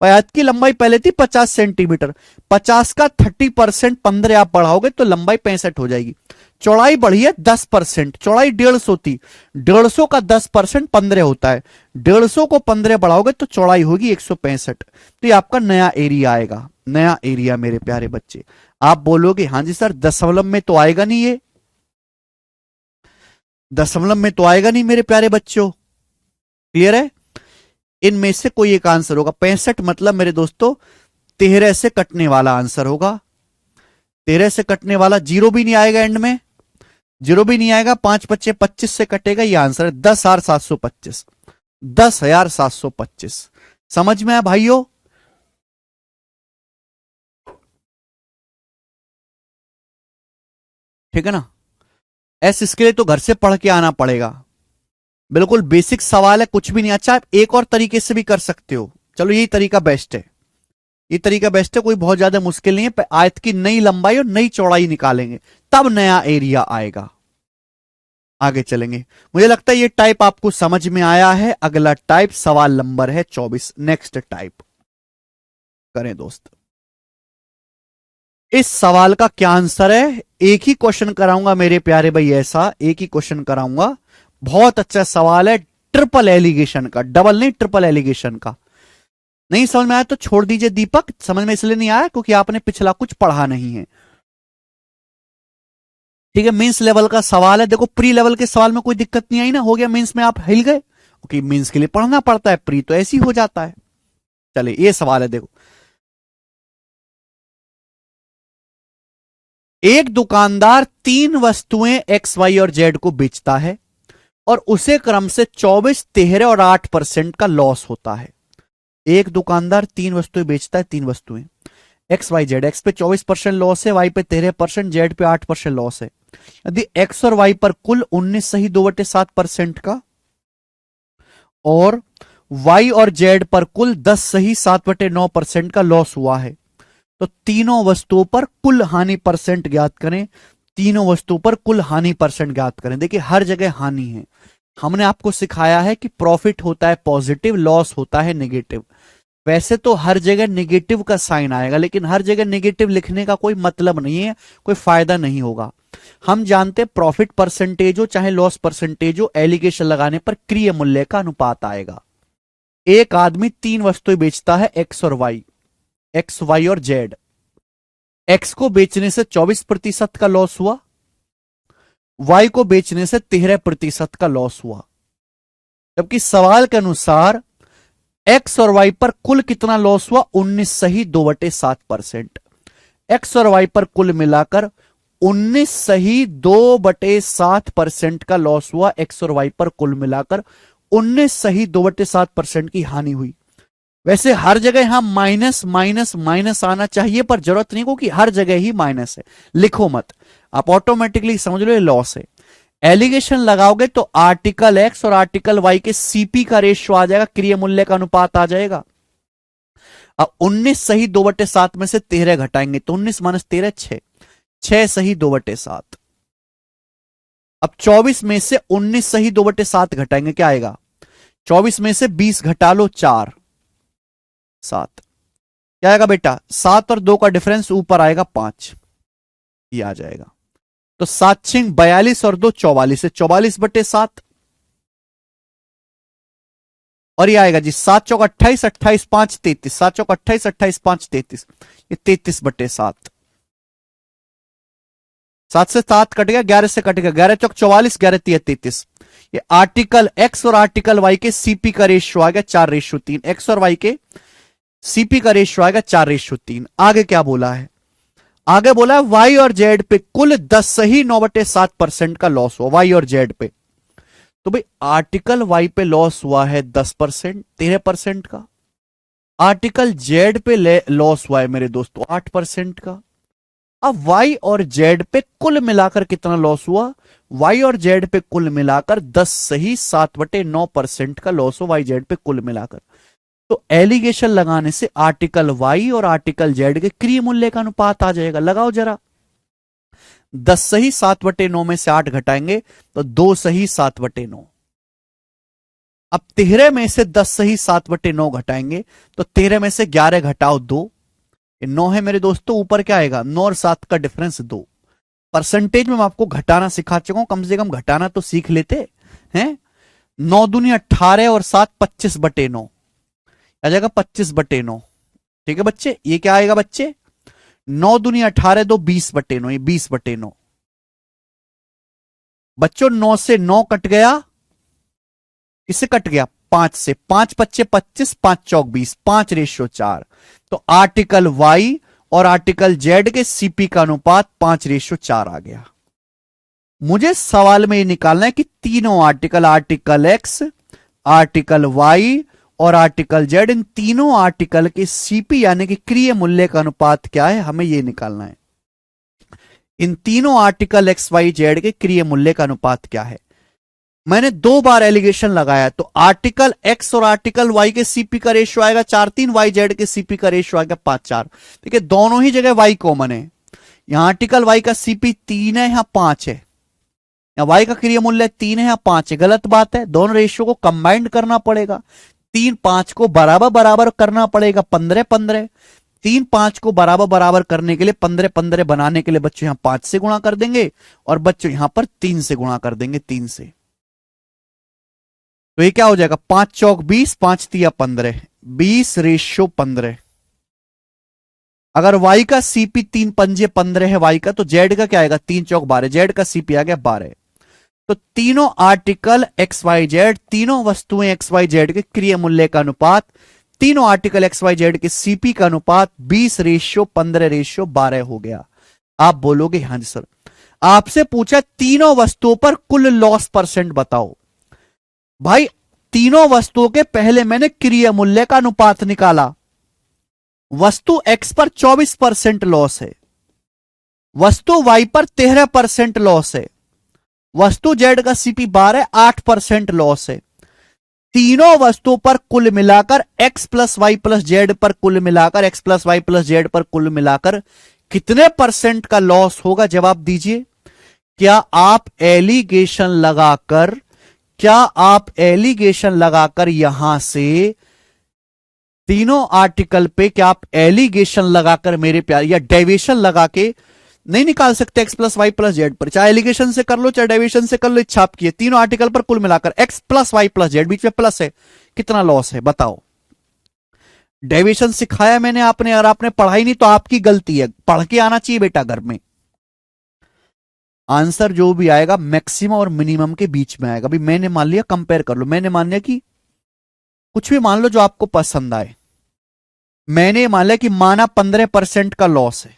आयत की लंबाई पहले थी 50 सेंटीमीटर, 50 का 30% 15 आप बढ़ाओगे तो लंबाई 65 हो जाएगी। चौड़ाई बढ़ी है 10%, चौड़ाई 150 थी, 150 का 10% 15 होता है। 150 को 15 बढ़ाओगे तो चौड़ाई होगी 165। तो ये आपका नया एरिया आएगा, नया एरिया मेरे प्यारे बच्चे। आप बोलोगे हाँ जी सर दशमलव में तो आएगा नहीं, ये दशमलव में तो आएगा नहीं मेरे प्यारे बच्चों। क्लियर है? इनमें से कोई एक आंसर होगा। 65 मतलब मेरे दोस्तों 13 से कटने वाला आंसर होगा। 13 से कटने वाला, जीरो भी नहीं आएगा एंड में, जीरो भी नहीं आएगा। 5 बच्चे 25 से कटेगा, ये आंसर है 10,725। 10,725 समझ में आया भाइयों? ठीक है ना? इसके लिए तो घर से पढ़ के आना पड़ेगा। बिल्कुल बेसिक सवाल है, कुछ भी नहीं। अच्छा आप एक और तरीके से भी कर सकते हो, चलो यही तरीका बेस्ट है, ये तरीका बेस्ट है, कोई बहुत ज्यादा मुश्किल नहीं है। आयत की नई लंबाई और नई चौड़ाई निकालेंगे तब नया एरिया आएगा। आगे चलेंगे। मुझे लगता है ये टाइप आपको समझ में आया है। अगला टाइप सवाल नंबर है 24। नेक्स्ट टाइप करें दोस्त। इस सवाल का क्या आंसर है? एक ही क्वेश्चन कराऊंगा मेरे प्यारे भाई, ऐसा एक ही क्वेश्चन कराऊंगा। बहुत अच्छा सवाल है, ट्रिपल एलिगेशन का, डबल नहीं ट्रिपल एलिगेशन का। नहीं समझ में आया तो छोड़ दीजिए दीपक, समझ में इसलिए नहीं आया क्योंकि आपने पिछला कुछ पढ़ा नहीं है। ठीक है, मेंस लेवल का सवाल है। देखो प्री लेवल के सवाल में कोई दिक्कत नहीं आई ना, हो गया मेंस में आप हिल गए, क्योंकि मेंस के लिए पढ़ना पड़ता है, प्री तो ऐसे ही हो जाता है। चलिए ये सवाल है, देखो एक दुकानदार 3 वस्तुएं एक्स वाई और जेड को बेचता है और उसे क्रम से 24, 13 और 8% का लॉस होता है। एक दुकानदार 3 वस्तुएं बेचता है, 3 वस्तुएं एक्स वाई जेड, एक्स पे 24% लॉस है, वाई पे 13%, जेड पे 8% लॉस है। यदि एक्स और वाई पर कुल 19 सही 2/7% का और वाई और जेड पर कुल 10 सही 7/9% का लॉस हुआ है, तो तीनों वस्तुओं पर कुल हानि परसेंट ज्ञात करें। तीनों वस्तुओं पर कुल हानि परसेंट ज्ञात करें। देखिए हर जगह हानि है। हमने आपको सिखाया है कि प्रॉफिट होता है पॉजिटिव, लॉस होता है नेगेटिव। वैसे तो हर जगह नेगेटिव का साइन आएगा, लेकिन हर जगह नेगेटिव लिखने का कोई मतलब नहीं है, कोई फायदा नहीं होगा। हम जानते प्रॉफिट परसेंटेज हो चाहे लॉस परसेंटेज हो, एलिगेशन लगाने पर क्रिय मूल्य का अनुपात आएगा। एक आदमी 3 वस्तुएं बेचता है, एक्स और वाई, एक्स वाई और जेड। एक्स को बेचने से 24% का लॉस हुआ, वाई को बेचने से 13% का लॉस हुआ। जबकि सवाल के अनुसार एक्स और वाई पर कुल कितना लॉस हुआ? 19 सही 2/7%। एक्स और वाई पर कुल मिलाकर 19 सही 2/7% का लॉस हुआ। एक्स और वाई पर कुल मिलाकर 19 सही 2/7% की हानि हुई। वैसे हर जगह यहां माइनस माइनस माइनस आना चाहिए, पर जरूरत नहीं हो कि हर जगह ही माइनस है, लिखो मत, आप ऑटोमेटिकली समझ लो ये लॉस है। एलिगेशन लगाओगे तो आर्टिकल एक्स और आर्टिकल वाई के सीपी का रेशियो आ जाएगा, क्रिय मूल्य का अनुपात आ जाएगा। अब 19 सही 2/7 में से 13 घटाएंगे तो 19 माइनस 13 6, 6 सही 2/7। अब 24 में से 19 सही 2/7 घटाएंगे, क्या आएगा? 24 में से 20 घटा लो, 4 7, क्या आएगा बेटा? 7 और 2 का डिफरेंस ऊपर आएगा 5, ये आ जाएगा। तो 7 छिंग 42 और 2 44 है, 44/7। और ये आएगा जी 7 चौक 28, 28 5 33, 7 चौक 28, 28 5 33, ये 33/7। 7 से 7 कट गया, 11 से कट गया, 11 चौक 44, 11 3 33। ये आर्टिकल एक्स और आर्टिकल वाई के सीपी का रेशियो आ गया 4:3। एक्स और वाई के सीपी का रेशियो आएगा 4:3। आगे क्या बोला है? आगे बोला है वाई और जेड पे कुल 10 सही 9/7% का लॉस हुआ, वाई और जेड पे। तो भाई आर्टिकल वाई पे लॉस हुआ है 10%, 13% का। आर्टिकल जेड पे लॉस हुआ है मेरे दोस्तों 8% का। अब वाई और जेड पे कुल मिलाकर कितना लॉस हुआ? वाई और जेड पे कुल मिलाकर 10 सही 7/9% का लॉस हो, वाई जेड पे कुल मिलाकर। तो एलिगेशन लगाने से आर्टिकल वाई और आर्टिकल जेड के क्रिय मूल्य का अनुपात आ जाएगा। लगाओ जरा, 10 सही 7/9 में से 8 घटाएंगे तो 2 सही 7/9। अब 13 में से 10 सही 7/9 घटाएंगे तो 13 में से 11 घटाओ 2, 9 है मेरे दोस्तों। ऊपर क्या आएगा? 9 और 7 का डिफरेंस 2। परसेंटेज में मैं आपको घटाना सिखा चुका हूं, कम से कम घटाना तो सीख लेते हैं। 9 दूनी 18 और 7 25/9 आ जाएगा 25/9। ठीक है बच्चे, ये क्या आएगा बच्चे? 9 दूनी 18 2 20/9, ये 20/9। बच्चों 9 से 9 कट गया, किससे कट गया? 5 से। 5 25 25, 5 चौक 20, 5:4। तो आर्टिकल वाई और आर्टिकल जेड के सीपी का अनुपात 5:4 आ गया। मुझे सवाल में ये निकालना है कि तीनों article, article X, article Y और आर्टिकल जेड, इन तीनों आर्टिकल के सीपी यानी कि क्रिय मूल्य का अनुपात क्या है, हमें यह निकालना है। इन तीनों आर्टिकल एक्स वाई जेड के क्रिय मूल्य का अनुपात क्या है? मैंने 2 बार एलिगेशन लगाया, तो आर्टिकल एक्स और आर्टिकल वाई के सीपी का रेशियो आएगा 4:3, वाई जेड के सीपी का रेशियो आएगा 5:4। ठीक है, दोनों ही जगह वाई कॉमन है। यहां आर्टिकल वाई का सीपी 3 है, यहां 5 है। यहां वाई का क्रिय मूल्य 3 है, यहां 5 है। गलत बात है, दोनों रेशियो को कंबाइंड करना पड़ेगा। 3 5 को बराबर बराबर करना पड़ेगा, 15 15। 3 5 को बराबर बराबर करने के लिए 15 15 बनाने के लिए बच्चों यहां 5 से गुणा कर देंगे और बच्चों यहां पर 3 से गुणा कर देंगे, 3 से। तो ये क्या हो जाएगा? 5 चौक 20, 5 तिया 15, 20:15। अगर y का सीपी 3 पंजे 15 है y का, तो z का क्या आएगा? 3 चौक 12, z का सीपी आ गया 12। तो तीनों आर्टिकल एक्स वाई जेड, तीनों वस्तुएं एक्स वाई जेड के क्रिय मूल्य का अनुपात, तीनों आर्टिकल एक्स वाई जेड के सीपी का अनुपात 20:15:12 हो गया। आप बोलोगे हां जी सर। आपसे पूछा तीनों वस्तुओं पर कुल लॉस परसेंट बताओ। भाई तीनों वस्तुओं के पहले मैंने क्रिय मूल्य का अनुपात निकाला। वस्तु एक्स पर 24% लॉस है, वस्तु वाई पर 13% लॉस है, वस्तु जेड का सीपी 12 8% लॉस है। तीनों वस्तुओं पर कुल मिलाकर X plus Y plus Z पर कुल मिलाकर X plus Y plus Z पर कुल मिलाकर कितने परसेंट का लॉस होगा? जवाब दीजिए। क्या आप एलिगेशन लगाकर, क्या आप एलिगेशन लगाकर यहां से तीनों आर्टिकल पे क्या आप एलिगेशन लगाकर मेरे प्यार, या डेविएशन लगा के नहीं निकाल सकते X plus Y plus Z पर? चाहे एलिगेशन से कर लो चाहे डेविएशन से कर लो, इच्छा आपकी है। तीनों आर्टिकल पर कुल मिलाकर X plus Y plus Z, बीच में प्लस है, कितना लॉस है बताओ? डेविएशन सिखाया मैंने, आपने अगर आपने पढ़ाई नहीं तो आपकी गलती है, पढ़ के आना चाहिए बेटा घर में। आंसर जो भी आएगा मैक्सिमम और मिनिमम के बीच में आएगा। अभी मैंने मान लिया, कंपेयर कर लो, मैंने मान लिया कि कुछ भी मान लो जो आपको पसंद आए। मैंने मान लिया कि माना 15% का लॉस है,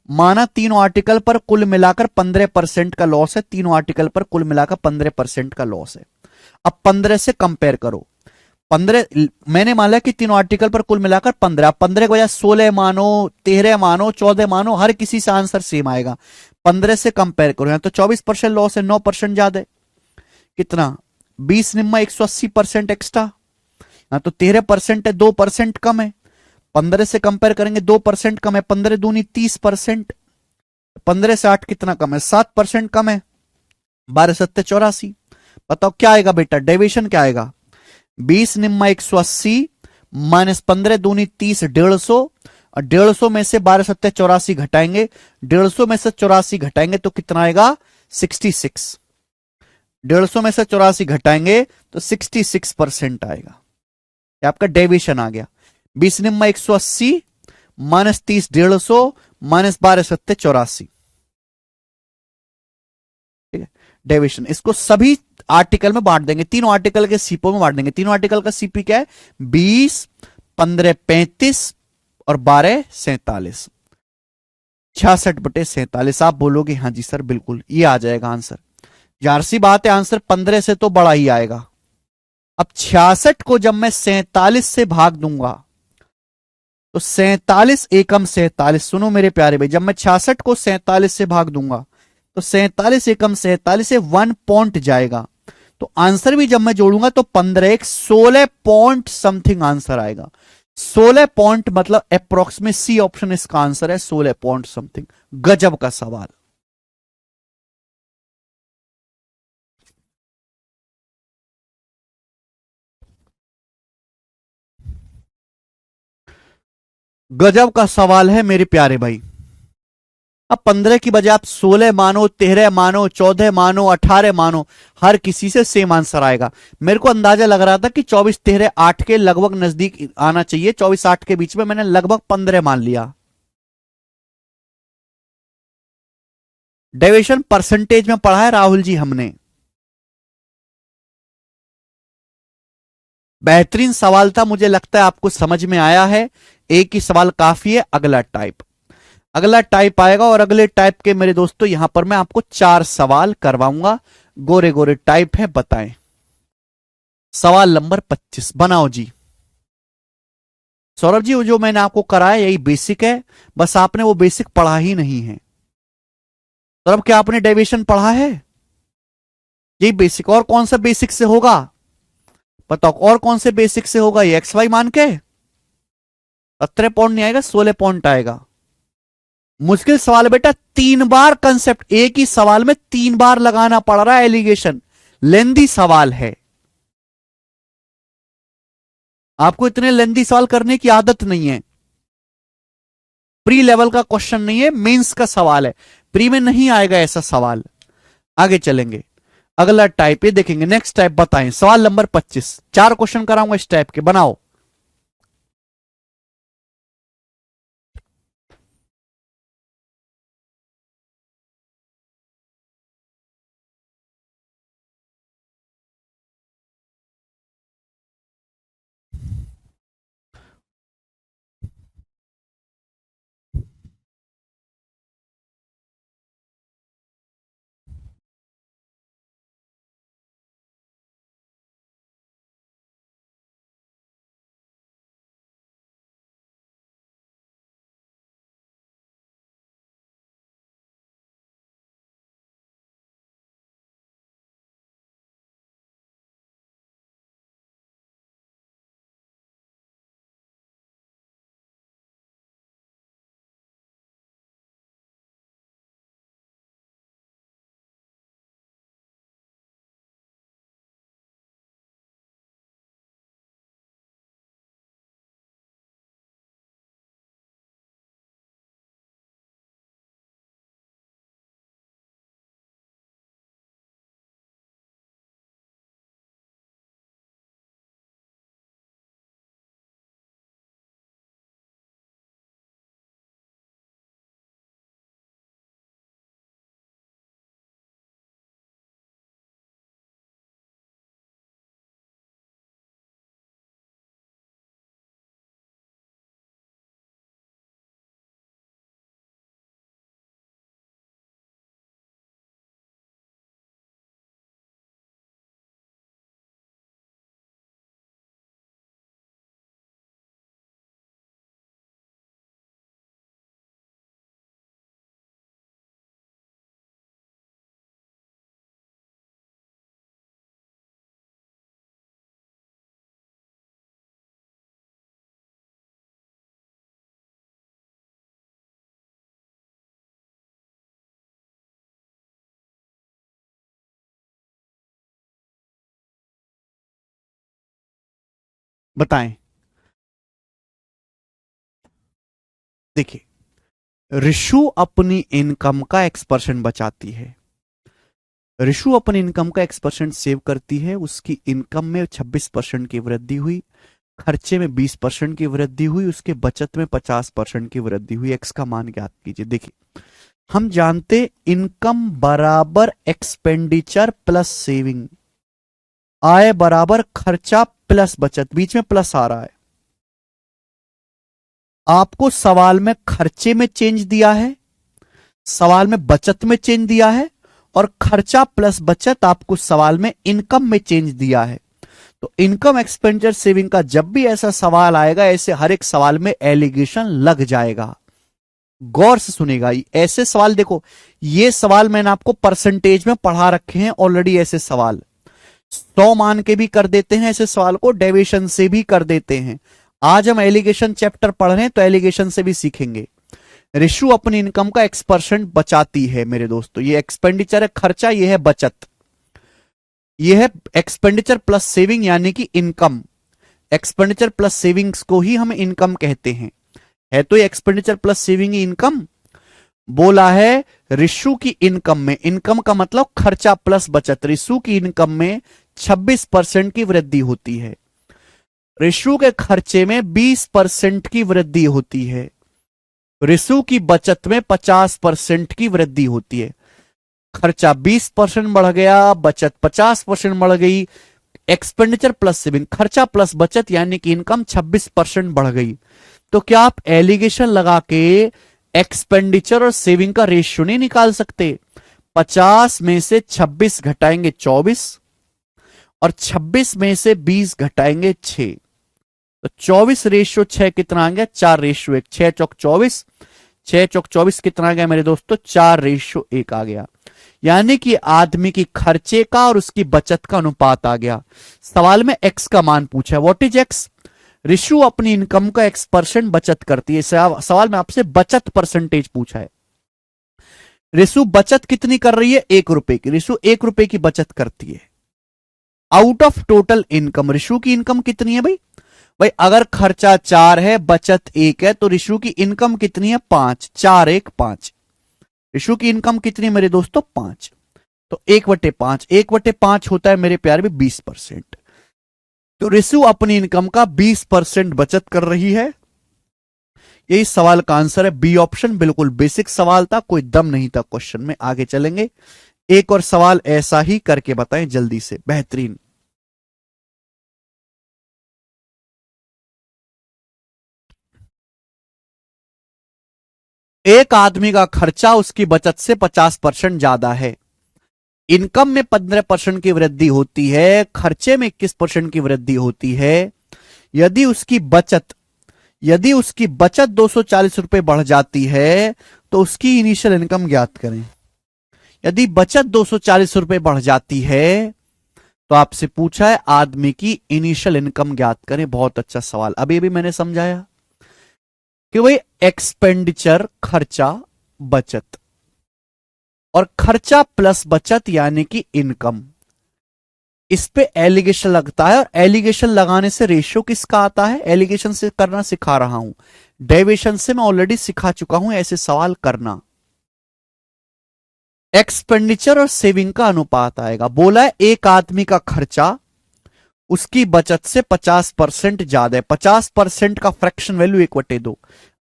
माना तीनों आर्टिकल पर कुल मिलाकर 15% का लॉस है, तीनों आर्टिकल पर कुल मिलाकर 15% का लॉस है। अब 15 से कंपेयर करो। 15 मैंने मान लिया कि तीनों आर्टिकल पर कुल मिलाकर 15, 15 के बजाय 16 मानो, 13 मानो, 14 मानो, हर किसी से आंसर सेम आएगा। 15 से कंपेयर करो, यहां तो 24% लॉस है, 9% ज्यादा है। कितना? 20 निम्मा 180% एक्स्ट्रा, यहां तो 13% है, 2% कम है। 15 से कंपेयर करेंगे 2% कम है, 15 दूनी 30%, 15 से 8 कितना कम है? 7% कम है, 12 सत्ते 84। बताओ क्या आएगा बेटा? डेविएशन क्या आएगा? 20 निम्मा 180 माइनस 15 दूनी 30, 150, और 150 में से 12 सत्ते 84 घटाएंगे, 150 में से 84 घटाएंगे तो कितना आएगा? 66। 150 में से 84 घटाएंगे तो 66% आएगा। आपका डेविएशन आ गया। 20 निम्मा 180 माइनस 30 150 माइनस 12 सत्ते 84। ठीक है, डेविएशन। इसको सभी आर्टिकल में बांट देंगे, तीनों आर्टिकल के सीपो में बांट देंगे। तीनों आर्टिकल का सीपी क्या है? 20, 15 35 और 12 47, 66/47। आप बोलोगे हाँ जी सर बिल्कुल, ये आ जाएगा आंसर। जार सी बात है, आंसर 15 से तो बड़ा ही आएगा। अब 66 को जब मैं 47 से भाग दूंगा तो 47 एकम 47, सुनो मेरे प्यारे भाई, जब मैं 66 को 47 से भाग दूंगा तो 47 एकम 47 से 1 पॉइंट जाएगा, तो आंसर भी जब मैं जोड़ूंगा तो 15 एक 16 पॉइंट समथिंग आंसर आएगा। 16 पॉइंट मतलब अप्रोक्सीमेट, सी ऑप्शन इसका आंसर है, 16 पॉइंट समथिंग। गजब का सवाल। गजब का सवाल है मेरे प्यारे भाई। अब 15 की बजाय आप 16 मानो, 13 मानो, 14 मानो, 18 मानो, हर किसी से सेम आंसर आएगा। मेरे को अंदाजा लग रहा था कि 24 13 8 के लगभग नजदीक आना चाहिए, 24 8 के बीच में, मैंने लगभग 15 मान लिया। डेविएशन परसेंटेज में पढ़ा है राहुल जी हमने। बेहतरीन सवाल था, मुझे लगता है आपको समझ में आया है। एक ही सवाल काफी है। अगला टाइप, अगला टाइप आएगा, और अगले टाइप के मेरे दोस्तों यहां पर मैं आपको 4 सवाल करवाऊंगा। गोरे गोरे टाइप है, बताएं। सवाल नंबर 25 बनाओ जी। सौरभ जी वो जो मैंने आपको कराया यही बेसिक है, बस आपने वो बेसिक पढ़ा ही नहीं है। सौरभ क्या आपने डेविएशन पढ़ा है? यही बेसिक, और कौन सा बेसिक से होगा बताओ? और कौन से बेसिक से होगा? ये एक्स वाई मान के 17 पॉइंट नहीं आएगा, 16 पॉइंट आएगा। मुश्किल सवाल है बेटा, 3 बार कंसेप्ट एक ही सवाल में 3 बार लगाना पड़ रहा है एलिगेशन, लेंदी सवाल है। आपको इतने लेंदी सवाल करने की आदत नहीं है। प्री लेवल का क्वेश्चन नहीं है, मेंस का सवाल है, प्री में नहीं आएगा ऐसा सवाल। आगे चलेंगे, अगला टाइप ये देखेंगे। नेक्स्ट टाइप बताएं, सवाल नंबर 25। 4 क्वेश्चन कराऊंगा इस टाइप के, बनाओ। बताएं। देखिए, रिशु अपनी इनकम का X% बचाती है। रिशु अपनी इनकम का X% सेव करती है, उसकी इनकम में 26% की वृद्धि हुई, खर्चे में 20% की वृद्धि हुई, उसके बचत में 50% की वृद्धि हुई। एक्स का मान ज्ञात कीजिए। देखिए, हम जानते इनकम बराबर एक्सपेंडिचर प्लस सेविंग, आय बराबर खर्चा प्लस बचत, बीच में प्लस आ रहा है। आपको सवाल में खर्चे में चेंज दिया है, सवाल में बचत में चेंज दिया है, और खर्चा प्लस बचत आपको सवाल में इनकम में चेंज दिया है। तो इनकम एक्सपेंडिचर सेविंग का जब भी ऐसा सवाल आएगा, ऐसे हर एक सवाल में एलिगेशन लग जाएगा। गौर से सुनेगा, ऐसे सवाल देखो, ये सवाल मैंने आपको परसेंटेज में पढ़ा रखे हैं ऑलरेडी। ऐसे सवाल 100 मान के भी कर देते हैं, ऐसे सवाल को डेविएशन से भी कर देते हैं। आज हम एलिगेशन चैप्टर पढ़ रहे हैं तो एलिगेशन से भी सीखेंगे। रिशु अपनी इनकम का X% बचाती है मेरे दोस्तों। ये एक्सपेंडिचर है खर्चा, ये है बचत, ये है एक्सपेंडिचर प्लस सेविंग यानी कि इनकम। एक्सपेंडिचर प्लस सेविंग्स को ही हम इनकम कहते हैं। है तो ये एक्सपेंडिचर प्लस सेविंग इनकम। बोला है रिशु की इनकम में, इनकम का मतलब खर्चा प्लस बचत, रिशु की इनकम में 26% की वृद्धि होती है, रिशु के खर्चे में 20% की वृद्धि होती है, रिशु की बचत में 50% की वृद्धि होती है। खर्चा 20% बढ़ गया, बचत 50% बढ़ गई। एक्सपेंडिचर प्लस सेविंग, खर्चा प्लस बचत यानी कि इनकम 26% बढ़ गई। तो क्या आप एलिगेशन लगा के एक्सपेंडिचर और सेविंग का रेशियो नहीं निकाल सकते? 50 में से 26 घटाएंगे 24, और 26 में से 20 घटाएंगे 6, तो 24/6 कितना आ गया? 4/1। 6 चौक 24, 6 चौक 24 कितना आ गया मेरे दोस्तों? 4/1 आ गया। यानी कि आदमी की खर्चे का और उसकी बचत का अनुपात आ गया। सवाल में एक्स का मान पूछा है, व्हाट इज एक्स? रिशु अपनी इनकम का X% बचत करती है। सवाल में आपसे बचत परसेंटेज पूछा है। रिशु बचत कितनी कर रही है? 1 रुपए की। रिशु 1 रुपए की बचत करती है out of total income. Rishu की इनकम कितनी है भाई? भाई अगर खर्चा 4 है, बचत 1 है, तो रिशु की इनकम कितनी है? 5। 4 1 5। रिशु की इनकम कितनी है मेरे दोस्तों? 5। तो 1/5, 1/5 होता है मेरे प्यारे में 20%। तो रिशु अपनी इनकम का 20% बचत कर रही है। यही सवाल का आंसर है, बी ऑप्शन। बिल्कुल बेसिक सवाल था, कोई दम नहीं था क्वेश्चन में। आगे चलेंगे, एक और सवाल ऐसा ही करके बताएं जल्दी से, बेहतरीन। एक आदमी का खर्चा उसकी बचत से 50% ज्यादा है, इनकम में 15% की वृद्धि होती है, खर्चे में 21% की वृद्धि होती है। यदि उसकी बचत 240 रुपए बढ़ जाती है तो उसकी इनिशियल इनकम ज्ञात करें। यदि बचत 240 रुपए बढ़ जाती है तो आपसे पूछा है आदमी की इनिशियल इनकम ज्ञात करें। बहुत अच्छा सवाल। अभी अभी मैंने समझाया कि भाई एक्सपेंडिचर खर्चा बचत, और खर्चा प्लस बचत यानी कि इनकम, इस पे एलिगेशन लगता है। और एलिगेशन लगाने से रेशियो किसका आता है? एलिगेशन से करना सिखा रहा हूं, डेविएशन से मैं ऑलरेडी सिखा चुका हूं ऐसे सवाल करना। एक्सपेंडिचर और सेविंग का अनुपात आएगा। बोला है एक आदमी का खर्चा उसकी बचत से 50% ज्यादा है। 50% का फ्रैक्शन वैल्यू 1/2।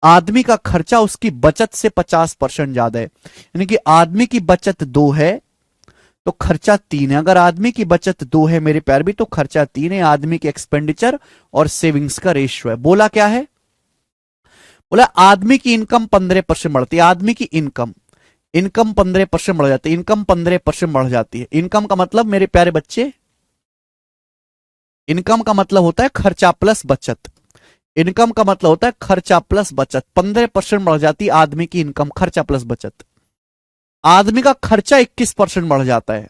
आदमी का खर्चा उसकी बचत से 50% ज्यादा है, यानी कि आदमी की बचत 2 है तो खर्चा 3 है। अगर आदमी की बचत 2 है मेरे प्यार भी, तो खर्चा 3 है। आदमी के एक्सपेंडिचर और सेविंग्स का रेशियो है। बोला क्या है? बोला आदमी की इनकम 15% बढ़ती है। आदमी की इनकम 15% बढ़ जाती है। इनकम 15% बढ़ जाती है। इनकम का मतलब मेरे प्यारे बच्चे, इनकम का मतलब होता है खर्चा प्लस बचत। इनकम का मतलब होता है खर्चा प्लस बचत। 15% बढ़ जाती है आदमी की इनकम, खर्चा प्लस बचत। आदमी का खर्चा 21% बढ़ जाता है।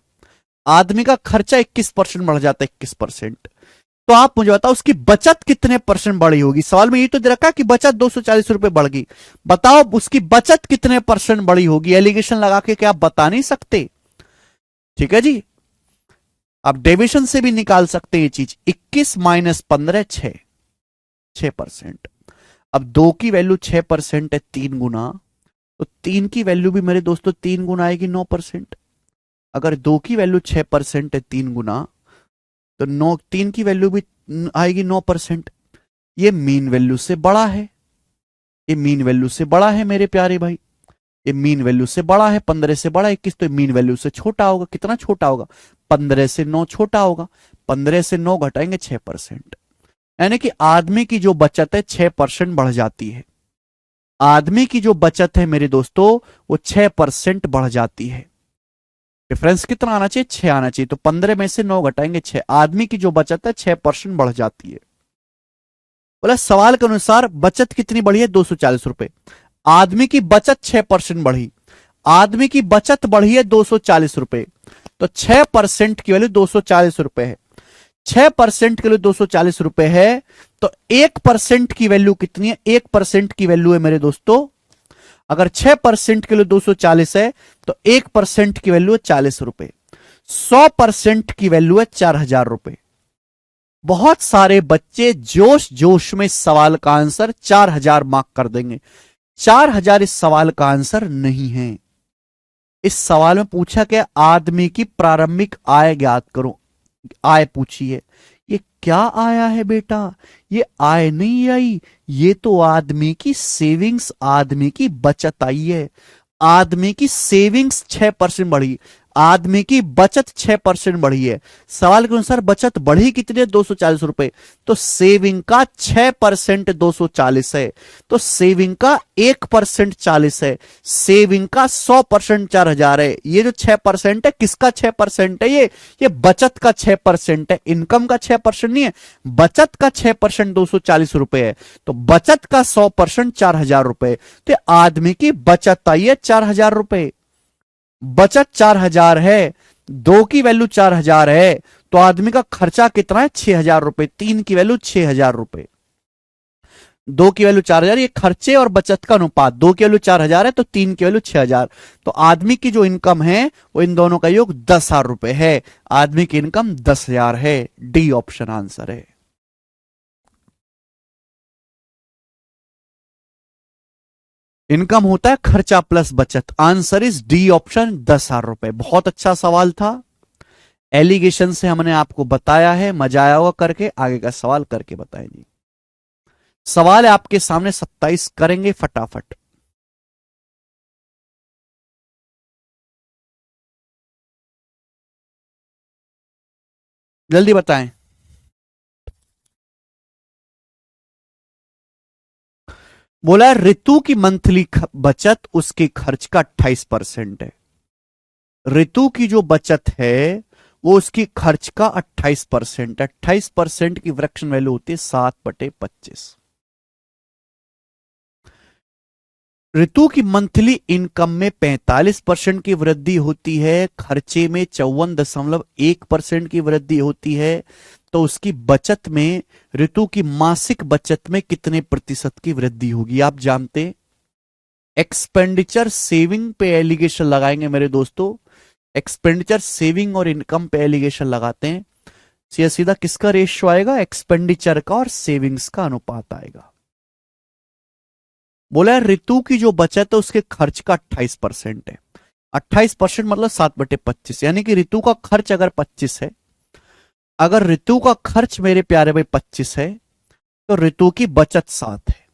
आदमी का खर्चा 21% बढ़ जाता है, 21%। तो आप मुझे बताओ उसकी बचत कितने परसेंट बढ़ी होगी? सवाल में ये तो दे रखा कि बचत 240 रुपए बढ़ गई, बताओ उसकी बचत कितने परसेंट बढ़ी होगी? एलिगेशन लगा के क्या आप बता नहीं सकते? ठीक है जी, आप डेविएशन से भी निकाल सकते हैं ये चीज। 21 - 15 6। 6%। अब 2 की वैल्यू 6% है 3 गुना, तो 3 की वैल्यू भी मेरे दोस्तों 3 गुना आएगी 9%। अगर 2 की वैल्यू 6% है 3 गुना, तो 3 की वैल्यू भी आएगी 9%। ये मीन वैल्यू से बड़ा है, ये मीन वैल्यू से बड़ा है मेरे प्यारे भाई, ये मीन वैल्यू से बड़ा है। 15 से बड़ा 21, तो मीन वैल्यू से छोटा होगा। कितना छोटा होगा? 15 से 9 छोटा होगा। 15 से 9 घटाएंगे 6%, यानी कि आदमी की जो बचत है 6% बढ़ जाती है। आदमी की जो बचत है मेरे दोस्तों वो 6% बढ़ जाती है। डिफरेंस कितना आना चाहिए? 6 आना चाहिए। तो 15 में से 9 घटाएंगे 6, आदमी की जो बचत है 6% बढ़ जाती है। बोला सवाल के अनुसार बचत कितनी बढ़ी है? 240 रुपए। आदमी की बचत 6% बढ़ी, आदमी की बचत बढ़ी है 240 रुपए, तो 6% की वैल्यू 240 रुपए है। 6% के लिए 240 रुपए है, तो 1% की वैल्यू कितनी है? 1% की वैल्यू है मेरे दोस्तों, अगर 6% के लिए 240 है तो 1% की वैल्यू है 40 रुपए। 100% की वैल्यू है 4000 रुपए। बहुत सारे बच्चे जोश जोश में इस सवाल का आंसर 4000 मार्क कर देंगे। 4000 इस सवाल का आंसर नहीं है। इस सवाल में पूछा गया आदमी की प्रारंभिक आय ज्ञात करो, आय पूछी है। ये क्या आया है बेटा? ये आय नहीं आई, ये तो आदमी की सेविंग्स, आदमी की बचत आई है। आदमी की सेविंग्स 6% बढ़ी, आदमी की बचत 6% बढ़ी है। सवाल के अनुसार बचत बढ़ी कितनी है? 240 रुपए। तो सेविंग का 6% 240 है, तो सेविंग का 1% 40 है, सेविंग का 100% 4000 है। ये जो 6% है किसका 6% है? ये बचत का 6% है, इनकम का 6% नहीं है। बचत का 6% 240 रुपए है, तो बचत का 100% 4000 रुपए। तो आदमी की बचत आई है 4000 रुपए। बचत 4000 है, 2 की वैल्यू 4000 है, तो आदमी का खर्चा कितना है? 6000 रुपए। 3 की वैल्यू 6000 रुपए, 2 की वैल्यू 4000। ये खर्चे और बचत का अनुपात, 2 की वैल्यू 4000 है तो 3 की वैल्यू 6000। तो आदमी की जो इनकम है वो इन दोनों का योग 10,000 रुपए है। आदमी की इनकम 10,000 है। डी ऑप्शन आंसर है। इनकम होता है खर्चा प्लस बचत। आंसर इज डी ऑप्शन, 10,000 रुपए। बहुत अच्छा सवाल था। एलिगेशन से हमने आपको बताया है, मजा आया होगा करके। आगे का सवाल करके बताएं जी। सवाल है आपके सामने 27 करेंगे फटाफट। जल्दी बताएं। बोला ऋतु की मंथली बचत उसके खर्च का 28% है। ऋतु की जो बचत है वो उसकी खर्च का 28%। 28% की फ्रैक्शन वैल्यू होती है 7/25। ऋतु की मंथली इनकम में 45% की वृद्धि होती है, खर्चे में 54.1% की वृद्धि होती है, तो उसकी बचत में, ऋतु की मासिक बचत में कितने प्रतिशत की वृद्धि होगी? आप जानते हैं एक्सपेंडिचर सेविंग पे एलिगेशन लगाएंगे मेरे दोस्तों। एक्सपेंडिचर सेविंग और इनकम पे एलिगेशन लगाते हैं, सीधा सीधा किसका रेशियो आएगा? एक्सपेंडिचर का और सेविंग्स का अनुपात आएगा। बोला ऋतु की जो बचत है उसके खर्च का 28% है। 28% मतलब 7/25, यानी कि ऋतु का खर्च अगर 25 है, अगर ऋतु का खर्च मेरे प्यारे भाई 25 है, तो ऋतु की बचत 7 है।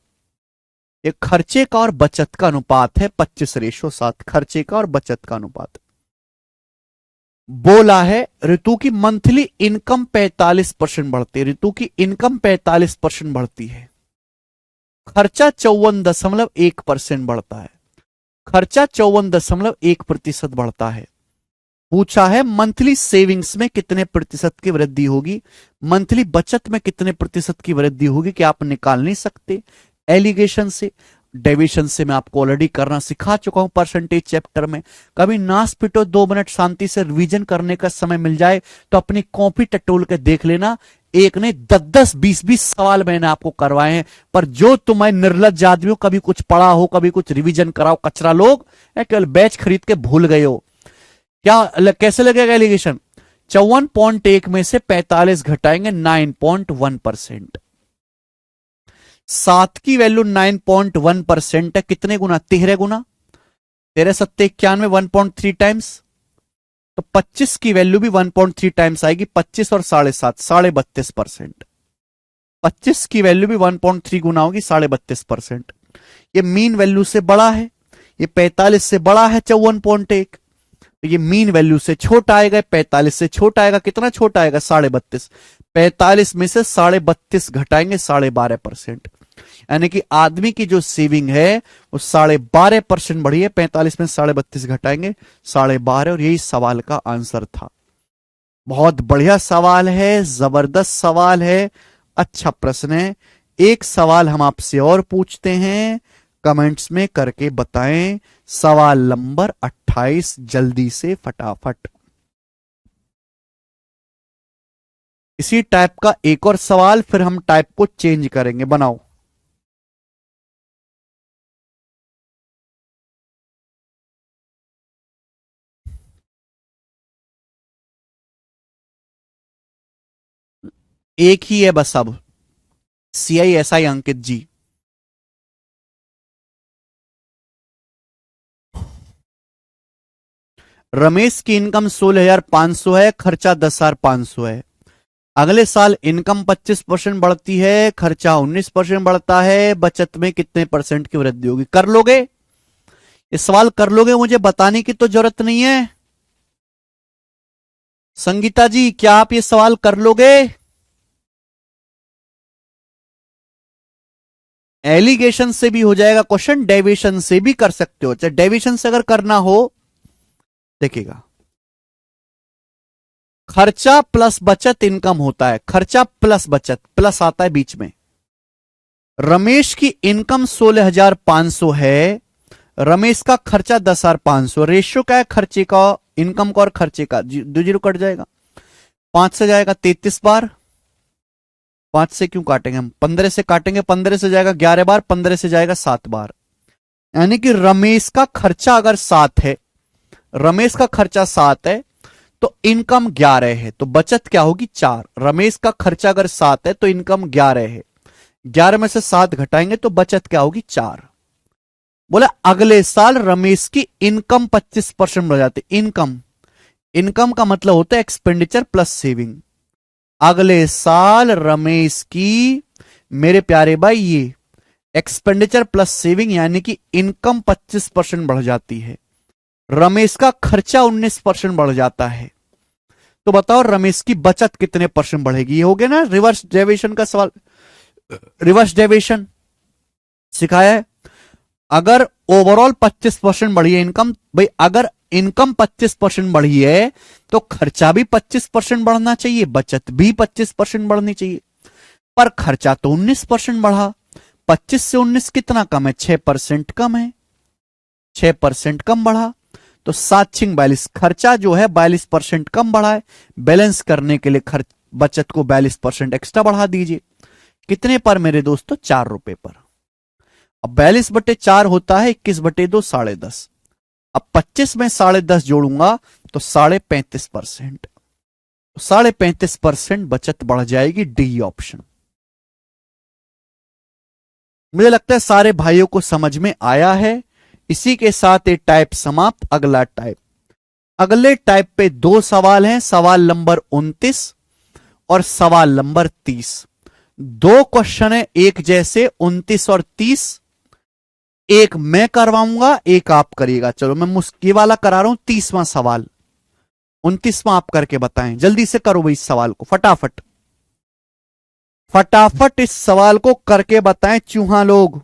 ये खर्चे का और बचत का अनुपात है 25:7। खर्चे का और बचत का अनुपात। बोला है ऋतु की मंथली इनकम 45% बढ़ती है, ऋतु की इनकम 45% बढ़ती है, खर्चा 54.1% बढ़ता है, खर्चा 54.1% बढ़ता है। पूछा है मंथली सेविंग्स में कितने प्रतिशत की वृद्धि होगी, मंथली बचत में कितने प्रतिशत की वृद्धि होगी, कि आप निकाल नहीं सकते एलिगेशन से। डेविएशन से मैं आपको ऑलरेडी करना सिखा चुका हूं परसेंटेज चैप्टर में। कभी नास पिटो 2 मिनट शांति से रिवीजन करने का समय मिल जाए तो अपनी कॉपी टटोल के देख लेना। एक ने 10-10 20-20 सवाल मैंने आपको करवाए हैं, पर जो तुम्हें निर्लज्ज आदमी हो, कभी कुछ पढ़ा हो, कभी कुछ रिवीजन कराओ, कचरा लोग केवल बैच खरीद के भूल गए हो। क्या कैसे लगेगा एलिगेशन? 54.1 में से 45 घटाएंगे 9.1%। 7 की वैल्यू 9.1% है, कितने गुना? 13 गुना। 13 7 91, 1.3 टाइम्स। तो 25 की वैल्यू भी 1.3 टाइम्स आएगी, 25 और 7.5, 32.5%। 25 की वैल्यू भी 1.3 गुना होगी, 32.5%। ये मीन वैल्यू से बड़ा है, ये 45 से बड़ा है 54.1। तो ये मीन वैल्यू से छोटा आएगा, 45 से छोटा आएगा, कितना छोटा आएगा? 32.5। 45 में से 32.5 घटाएंगे, 12.5%। यानी कि आदमी की जो सेविंग है वो 12.5% बढ़ी है। 45 में 32.5 घटाएंगे, 12.5। और यही सवाल का आंसर था। बहुत बढ़िया सवाल है, जबरदस्त सवाल है, अच्छा प्रश्न है। एक सवाल हम आपसे और पूछते हैं, कमेंट्स में करके बताएं। सवाल नंबर 28, जल्दी से फटाफट। इसी टाइप का एक और सवाल, फिर हम टाइप को चेंज करेंगे। बनाओ। एक ही है बस अब। CISI अंकित जी। रमेश की इनकम 16,500 है, खर्चा 10,500 है। अगले साल इनकम 25% बढ़ती है, खर्चा 19% बढ़ता है, बचत में कितने परसेंट की वृद्धि होगी? कर लोगे? ये सवाल कर लोगे? मुझे बताने की तो जरूरत नहीं है। संगीता जी, क्या आप ये सवाल कर लोगे? एलिगेशन से भी हो जाएगा क्वेश्चन, डेविएशन से भी कर सकते हो। चाहे डेविएशन से अगर करना हो, देखिएगा, खर्चा प्लस बचत इनकम होता है। खर्चा प्लस बचत, प्लस आता है बीच में। रमेश की इनकम 16,500 है, रमेश का खर्चा 10,500। रेशियो क्या है खर्चे का, इनकम का और खर्चे का? 2 जीरो कट जाएगा, 5 से जाएगा 33 बार। 5 से क्यों काटेंगे हम? 15 से काटेंगे, 15 से जाएगा 11 बार, 15 से जाएगा 7 बार। यानी कि रमेश का खर्चा अगर 7 है, रमेश का खर्चा 7 है तो इनकम 11 है, तो बचत क्या होगी? 4। रमेश का खर्चा अगर 7 है तो इनकम 11 है, 11 में से 7 घटाएंगे तो बचत क्या होगी? 4। बोला अगले साल रमेश की इनकम 25% बढ़ जाती। इनकम, इनकम का मतलब होता है एक्सपेंडिचर प्लस सेविंग। अगले साल रमेश की, मेरे प्यारे भाई, ये एक्सपेंडिचर प्लस सेविंग यानी कि इनकम 25% बढ़ जाती है, रमेश का खर्चा 19% बढ़ जाता है। तो बताओ रमेश की बचत कितने परसेंट बढ़ेगी? ये हो गया ना रिवर्स डेविएशन का सवाल। रिवर्स डेविएशन सिखाया है। अगर ओवरऑल 25% बढ़ी है इनकम, भाई अगर इनकम 25% बढ़ी है तो खर्चा भी 25% बढ़ना चाहिए, बचत भी 25% बढ़नी चाहिए। पर खर्चा तो 19% बढ़ा। 25 से 19 कितना कम है? 6% कम है। 6% कम बढ़ा तो 7 6 42, खर्चा जो है 42% कम बढ़ा है। बैलेंस करने के लिए खर्च, बचत को 42% एक्स्ट्रा बढ़ा दीजिए। कितने पर मेरे दोस्तों? 4 रुपए पर। अब 42/4 होता है 21/2, 10.5। अब 25 में 10.5 जोड़ूंगा तो 35.5%। 35.5% बचत बढ़ जाएगी। D option. मुझे लगता है सारे भाइयों को समझ में आया है। इसी के साथ ये टाइप समाप्त। अगला टाइप, अगले टाइप पे 2 सवाल हैं, सवाल नंबर 29 और सवाल नंबर 30। 2 क्वेश्चन है एक जैसे, 29 और 30। एक मैं करवाऊंगा, एक आप करिएगा। चलो मैं मुश्किल वाला करा रहा हूं, 30वां सवाल। 29वां आप करके बताएं, जल्दी से करो भाई इस सवाल को फटाफट। फटाफट इस सवाल को करके बताएं चूहा लोग।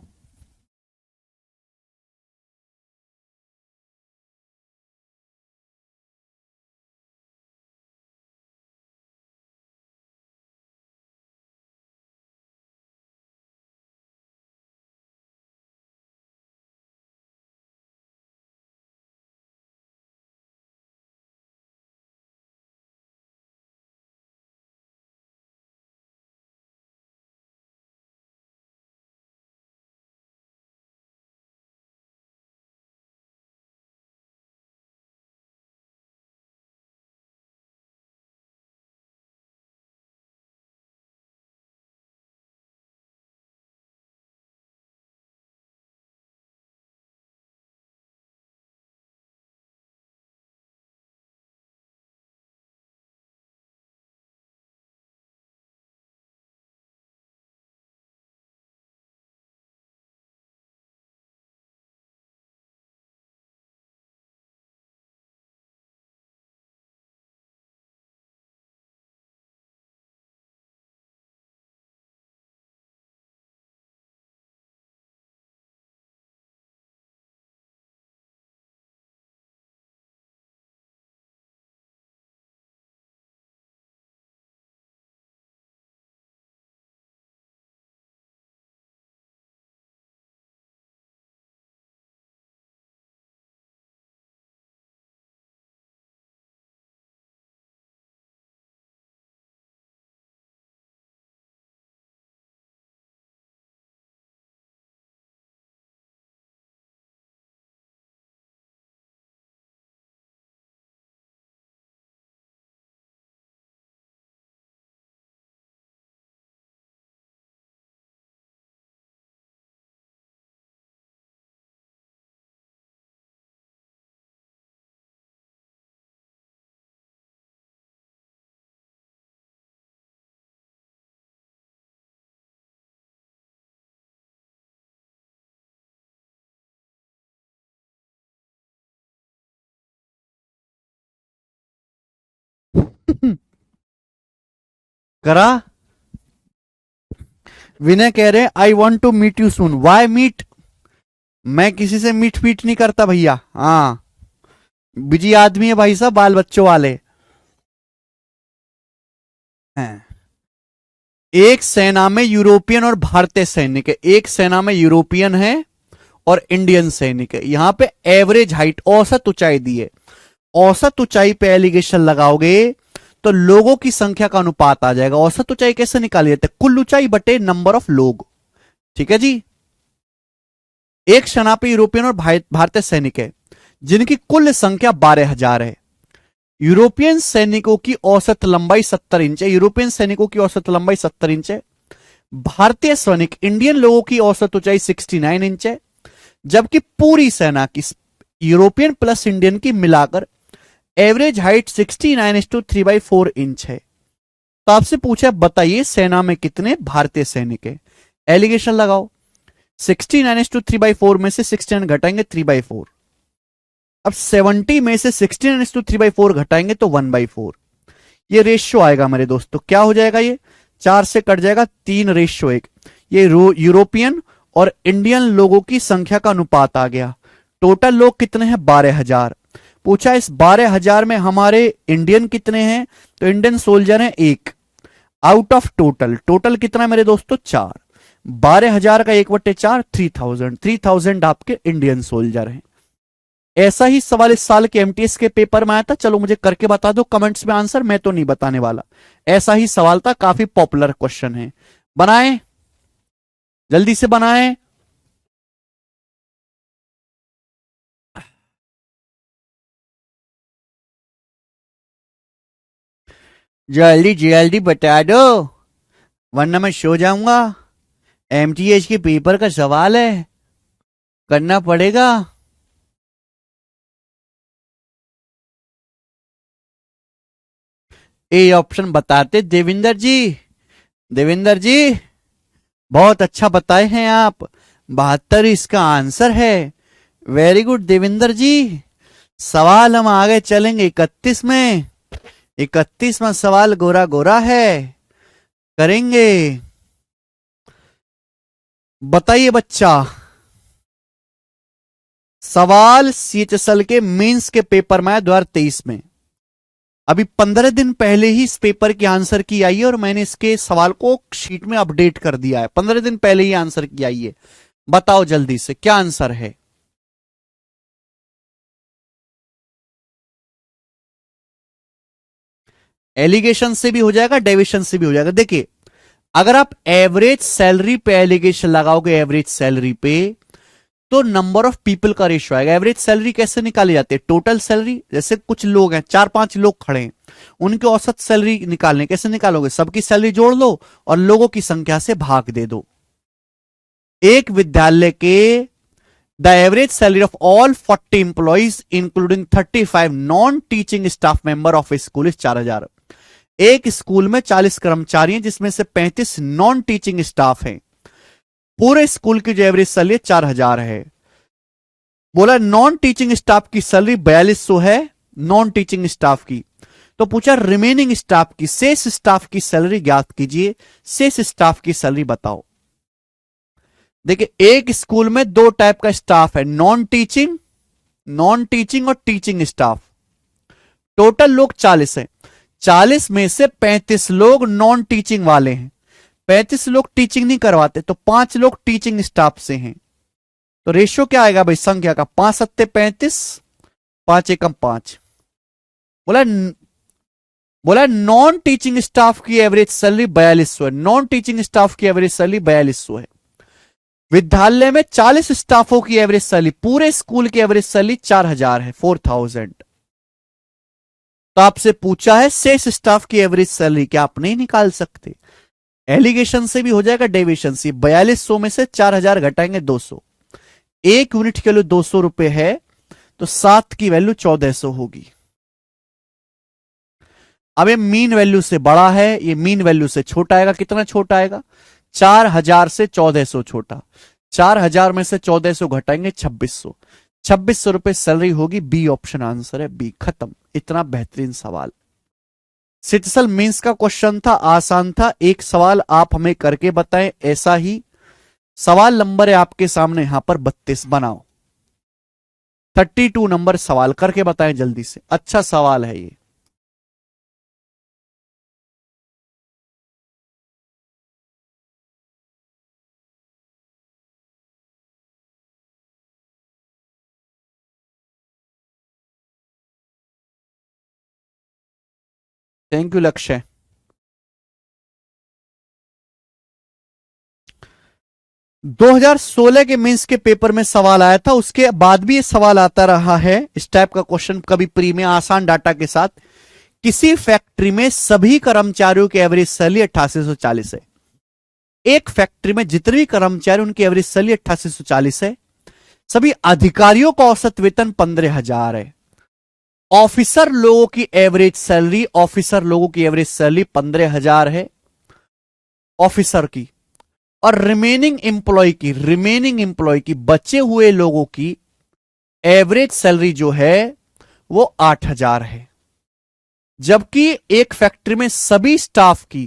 करा। विनय कह रहे हैं I want to meet you soon. Why meet? मैं किसी से मीट फीट नहीं करता भैया। हाँ, बिजी आदमी है भाई साहब, बाल बच्चों वाले हैं। एक सेना में यूरोपियन और भारतीय सैनिक है, एक सेना में यूरोपियन है और इंडियन सैनिक है। यहां पे एवरेज हाइट, औसत ऊंचाई दी है। औसत ऊंचाई पे एलिगेशन लगाओगे तो लोगों की संख्या का अनुपात आ जाएगा। औसत ऊंचाई कैसे निकाली जाती है? कुल ऊंचाई बटे नंबर ऑफ लोग। ठीक है जी। एक सेना पे यूरोपियन और भारतीय सैनिक है जिनकी कुल संख्या 12,000 है। यूरोपियन सैनिकों की औसत लंबाई 70 इंच है। यूरोपियन सैनिकों की औसत लंबाई 70 इंच है। भारतीय सैनिक इंडियन लोगों की औसत ऊंचाई 69 इंच है। जबकि पूरी सेना की, यूरोपियन प्लस इंडियन की मिलाकर एवरेज हाइट 69:3/4 इंच है। तो आपसे पूछा, बताइए सेना में कितने भारतीय सैनिक है? एलिगेशन लगाओ। 69:3/4 में से 69 घटाएंगे 3/4। अब 70 में से 69:3/4 घटाएंगे तो 1/4। ये रेशियो आएगा मेरे दोस्तों। क्या हो जाएगा? ये 4 से कट जाएगा, 3:1। ये यूरोपियन और इंडियन लोगों की संख्या का अनुपात आ गया। टोटल लोग कितने हैं? 12,000। पूछा इस 12,000 में हमारे इंडियन कितने हैं? तो इंडियन सोल्जर हैं 1 आउट ऑफ टोटल। टोटल कितना है मेरे दोस्तों? 4। 12,000 का 1/4 3000। 3000 आपके इंडियन सोल्जर हैं। ऐसा ही सवाल इस साल के एमटीएस के पेपर में आया था। चलो मुझे करके बता दो कमेंट्स में आंसर, मैं तो नहीं बताने वाला। ऐसा ही सवाल था, काफी पॉपुलर क्वेश्चन है। बनाए, जल्दी से बनाए। जल्दी जल्दी बता दो वरना मैं सो जाऊंगा। एमटीएस के पेपर का सवाल है, करना पड़ेगा। ए ऑप्शन बताते देविंदर जी। देविंदर जी बहुत अच्छा बताए हैं आप। 72 इसका आंसर है। वेरी गुड देविंदर जी। सवाल हम आगे चलेंगे 31 में। 31वां सवाल गोरा गोरा है, करेंगे। बताइए बच्चा, सवाल सीएचएसएल के मेंस के पेपर में आया 2023 में। अभी 15 दिन पहले ही इस पेपर की आंसर की आई है और मैंने इसके सवाल को शीट में अपडेट कर दिया है। 15 दिन पहले ही आंसर की आई है। बताओ जल्दी से क्या आंसर है? एलिगेशन से भी हो जाएगा, डेविएशन से भी हो जाएगा। देखिए, अगर आप एवरेज सैलरी पे एलिगेशन लगाओगे, एवरेज सैलरी पे, तो नंबर ऑफ पीपल का रेशियो आएगा। एवरेज सैलरी कैसे निकाली जाती है? टोटल सैलरी, जैसे कुछ लोग हैं, 4-5 लोग खड़े हैं, उनकी औसत सैलरी निकालने, कैसे निकालोगे? सबकी सैलरी जोड़ लो और लोगों की संख्या से भाग दे दो। एक विद्यालय के the average salary of all 40 employees including 35 non teaching staff member of A school is 4,000। एक स्कूल में 40 कर्मचारी हैं जिसमें से 35 नॉन टीचिंग स्टाफ हैं। पूरे स्कूल की जो एवरेज सैलरी 4,000 है। बोला नॉन टीचिंग स्टाफ की सैलरी 4200 है, नॉन टीचिंग स्टाफ की। तो पूछा रिमेनिंग स्टाफ की, शेष स्टाफ की सैलरी ज्ञात कीजिए। शेष स्टाफ की सैलरी बताओ। देखिए, एक स्कूल में 2 टाइप का स्टाफ है, नॉन टीचिंग और टीचिंग स्टाफ। टोटल लोग 40 हैं। 40 में से 35 लोग नॉन टीचिंग वाले हैं, 35 लोग टीचिंग नहीं करवाते, तो 5 लोग टीचिंग स्टाफ से हैं। तो रेशियो क्या आएगा भाई संख्या का? 5 सत्ते 35, 5 एकम 5। बोला बोला नॉन टीचिंग स्टाफ की एवरेज सैलरी 4200 है। नॉन टीचिंग स्टाफ की एवरेज सैलरी 4200 है। विद्यालय में 40 स्टाफों की एवरेज सैलरी, पूरे स्कूल की एवरेज सैलरी 4,000 है, 4,000। तो आपसे पूछा है शेष स्टाफ की एवरेज सैलरी, क्या आप नहीं निकाल सकते? एलिगेशन से भी हो जाएगा, डेविएशन से। 4200 में से 4,000 घटाएंगे 200। 1 यूनिट के लिए 200 रुपए है, तो 7 की वैल्यू 1400 होगी। अब ये मीन वैल्यू से बड़ा है, ये मीन वैल्यू से छोटा आएगा। कितना छोटा आएगा? 4,000 से 1400 छोटा। 4,000 में से 1400 घटाएंगे 2600। 2600 रुपए सैलरी होगी। बी ऑप्शन आंसर है, बी। खत्म। इतना बेहतरीन सवाल। सिटसल मेंस का क्वेश्चन था, आसान था। एक सवाल आप हमें करके बताएं ऐसा ही। सवाल नंबर है आपके सामने यहां पर 32, बनाओ। 32 नंबर सवाल करके बताएं जल्दी से, अच्छा सवाल है ये। थैंक यू लक्ष्य। 2016 के मेंस के पेपर में सवाल आया था, उसके बाद भी ये सवाल आता रहा है इस टाइप का क्वेश्चन कभी प्री में, आसान डाटा के साथ। किसी फैक्ट्री में सभी कर्मचारियों की एवरेज सैलरी 8840 है। एक फैक्ट्री में जितने भी कर्मचारी, उनकी एवरेज सैलरी 8840 है। सभी अधिकारियों का औसत वेतन 15,000 है। ऑफिसर लोगों की एवरेज सैलरी, ऑफिसर लोगों की एवरेज सैलरी 15,000 है ऑफिसर की। और रिमेनिंग एम्प्लॉय की बचे हुए लोगों की एवरेज सैलरी जो है वो 8,000 है। जबकि एक फैक्ट्री में सभी स्टाफ की,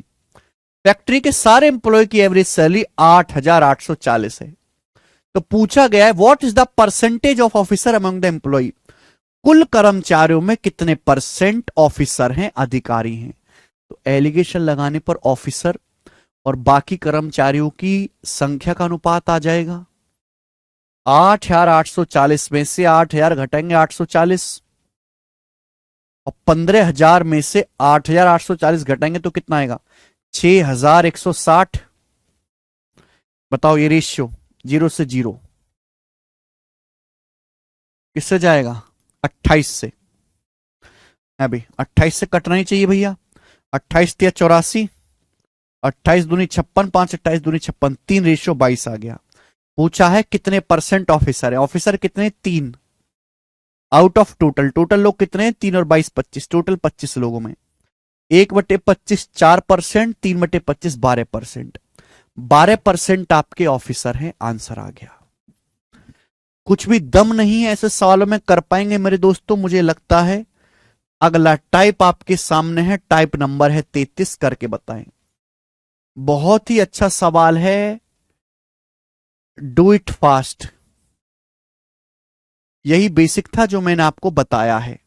फैक्ट्री के सारे एम्प्लॉय की एवरेज सैलरी 8,840 है। तो पूछा गया है what is the percentage of officer among the employ, कुल कर्मचारियों में कितने परसेंट ऑफिसर हैं, अधिकारी हैं। तो एलिगेशन लगाने पर ऑफिसर और बाकी कर्मचारियों की संख्या का अनुपात आ जाएगा। 8,840 में से 8,000 घटाएंगे 840, और 15,000 में से 8,840 घटाएंगे तो कितना आएगा, 6,160। बताओ ये रेशियो 0 से 0 किससे जाएगा, 28 से। अभी 28 से कटना ही चाहिए भैया। 28 या 84, 28 दूनी 56, 5 28 दूनी 56, 3 रेशियो 22 आ गया। पूछा है कितने परसेंट ऑफिसर है, ऑफिसर कितने, 3 आउट ऑफ टोटल लोग कितने, 3 और 22 25, टोटल 25 लोगों में 1/25 4%, 3/25 12%। 12% आपके ऑफिसर हैं, आंसर आ गया। कुछ भी दम नहीं है ऐसे सवालों में कर पाएंगे मेरे दोस्तों, मुझे लगता है। अगला टाइप आपके सामने है, टाइप नंबर है 33, करके बताएं। बहुत ही अच्छा सवाल है, डू इट फास्ट। यही बेसिक था जो मैंने आपको बताया है।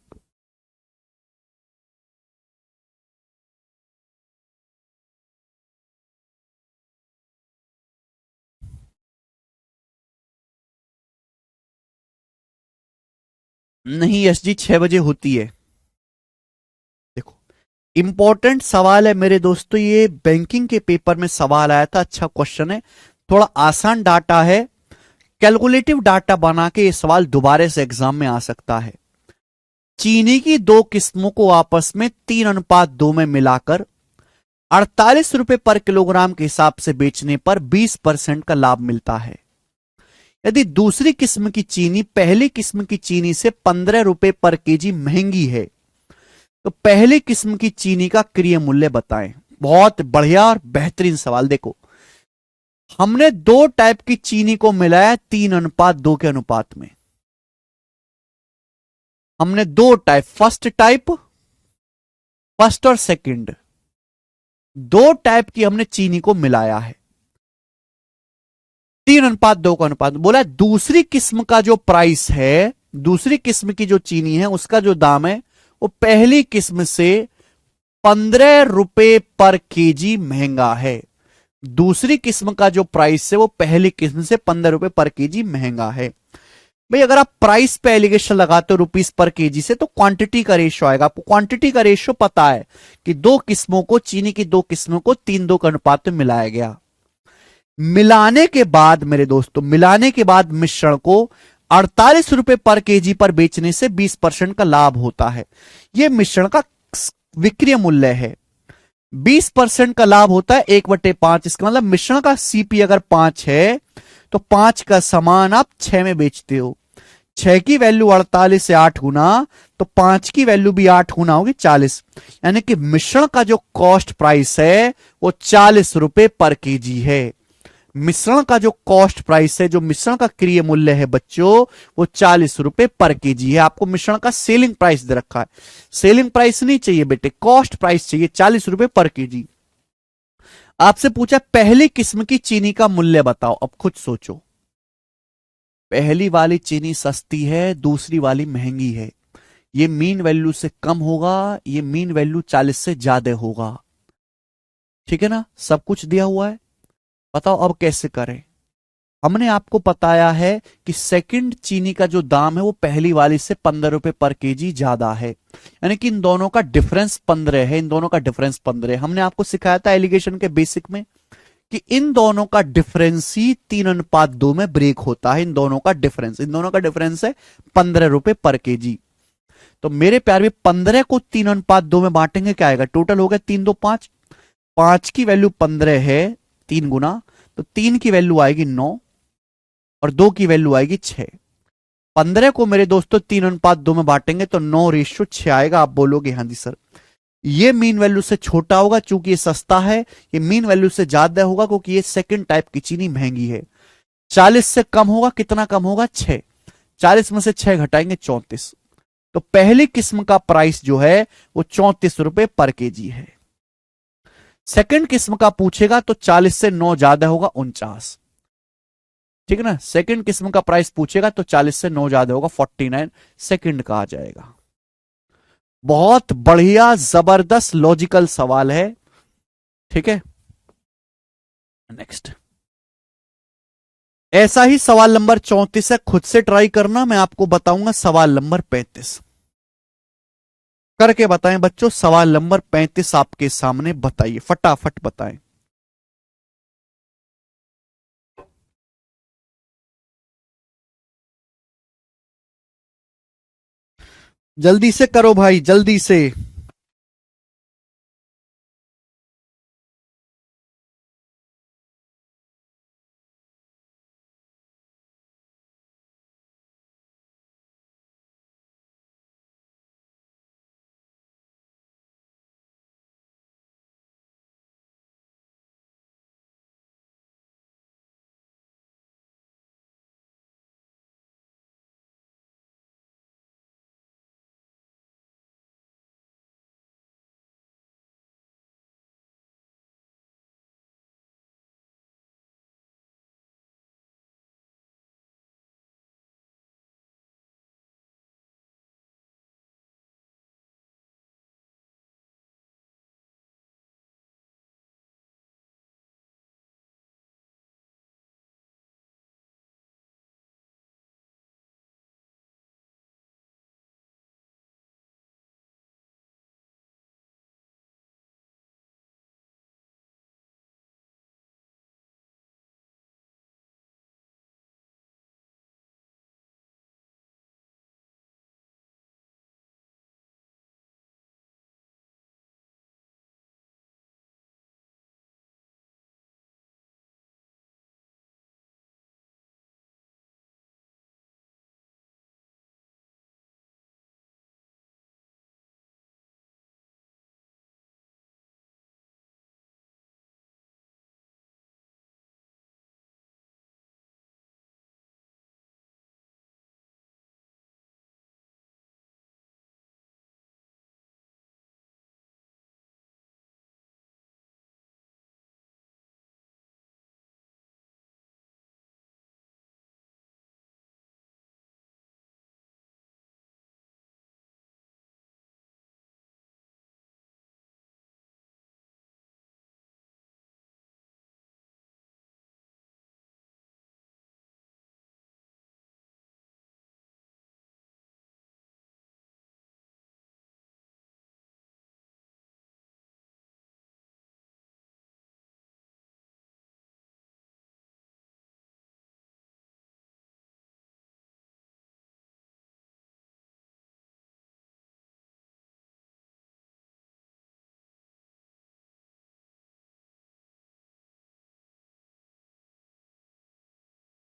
नहीं यश जी, 6 बजे होती है। देखो इंपॉर्टेंट सवाल है मेरे दोस्तों, ये बैंकिंग के पेपर में सवाल आया था, अच्छा क्वेश्चन है, थोड़ा आसान डाटा है। कैलकुलेटिव डाटा बना के ये सवाल दोबारा से एग्जाम में आ सकता है। चीनी की 2 किस्मों को आपस में 3:2 में मिलाकर 48 रुपए पर किलोग्राम के हिसाब से बेचने पर 20% का लाभ मिलता है। यदि दूसरी किस्म की चीनी पहली किस्म की चीनी से 15 रुपए पर केजी महंगी है, तो पहली किस्म की चीनी का क्रय मूल्य बताएं। बहुत बढ़िया और बेहतरीन सवाल। देखो हमने 2 टाइप की चीनी को मिलाया 3:2 के अनुपात में। हमने 2 टाइप, फर्स्ट और सेकंड, 2 टाइप की हमने चीनी को मिलाया है, 3:2 का अनुपात बोला। दूसरी किस्म का जो प्राइस है, दूसरी किस्म की जो चीनी है उसका जो दाम है वो पहली किस्म से 15 रुपए पर केजी महंगा है। दूसरी किस्म का जो प्राइस है वो पहली किस्म से 15 रुपए पर केजी महंगा है। भाई अगर आप प्राइस पे एलिगेशन लगाते हो रुपीस पर केजी से, तो क्वांटिटी का रेशियो आएगा। आपको क्वांटिटी का रेशियो पता है कि 2 किस्मों को, चीनी की 2 किस्मों को 3:2 के अनुपात में मिलाया गया। मिलाने के बाद मेरे दोस्तों, मिलाने के बाद मिश्रण को 48 रुपए पर केजी पर बेचने से 20% का लाभ होता है। यह मिश्रण का विक्रय मूल्य है। 20% का लाभ होता है 1/5। इसका मतलब मिश्रण का सीपी अगर 5 है तो 5 का सामान आप 6 में बेचते हो। 6 की वैल्यू 48 से 8 गुना, तो 5 की वैल्यू भी 8 गुना होगी 40। यानी कि मिश्रण का जो कॉस्ट प्राइस है वो 40 रुपए पर केजी है। मिश्रण का जो कॉस्ट प्राइस है, जो मिश्रण का क्रय मूल्य है बच्चों, वो 40 रुपए पर केजी है। आपको मिश्रण का सेलिंग प्राइस दे रखा है, सेलिंग प्राइस नहीं चाहिए बेटे, कॉस्ट प्राइस चाहिए, 40 रुपए पर केजी। आपसे पूछा पहली किस्म की चीनी का मूल्य बताओ। अब खुद सोचो, पहली वाली चीनी सस्ती है, दूसरी वाली महंगी है, ये मीन वैल्यू से कम होगा, ये मीन वैल्यू 40 से ज्यादा होगा। ठीक है ना, सब कुछ दिया हुआ है। बताओ अब कैसे करें। हमने आपको बताया है कि सेकंड चीनी का जो दाम है वो पहली वाली से 15 रुपए पर केजी ज्यादा है, यानी कि इन दोनों का डिफरेंस 15 है, इन दोनों का डिफरेंस 15 है। हमने आपको सिखाया था एलिगेशन के बेसिक में कि इन दोनों का डिफरेंस ही 3:2 में ब्रेक होता है। इन दोनों का डिफरेंस, इन दोनों का डिफरेंस है 15 रुपए पर केजी। तो मेरे प्यार में 15 को 3:2 में बांटेंगे, क्या आएगा, टोटल हो गया 3 2 5, 5 की वैल्यू 15 है 3 गुना, तो 3 की वैल्यू आएगी 9 और 2 की वैल्यू आएगी 6। 15 को मेरे दोस्तों 3:2 में बांटेंगे तो 9:6 आएगा। आप बोलोगे हाँ जी सर, ये मीन वैल्यू से छोटा होगा चूंकि ये सस्ता है, ये मीन वैल्यू से ज्यादा होगा क्योंकि ये सेकंड टाइप की चीनी महंगी है। 40 से कम होगा, कितना कम होगा, 6, 40 में से 6 घटाएंगे 34। तो पहली किस्म का प्राइस जो है वो 34 रुपए पर केजी है। सेकंड किस्म का पूछेगा तो 40 से 9 ज्यादा होगा 49। ठीक है ना, सेकंड किस्म का प्राइस पूछेगा तो 40 से 9 ज्यादा होगा 49 सेकंड का आ जाएगा। बहुत बढ़िया जबरदस्त लॉजिकल सवाल है। ठीक है, नेक्स्ट। ऐसा ही सवाल नंबर 34 है, खुद से ट्राई करना, मैं आपको बताऊंगा सवाल नंबर 35 करके बताएं बच्चों। सवाल नंबर 35 आपके सामने, बताइए फटाफट बताएं। जल्दी से करो भाई, जल्दी से।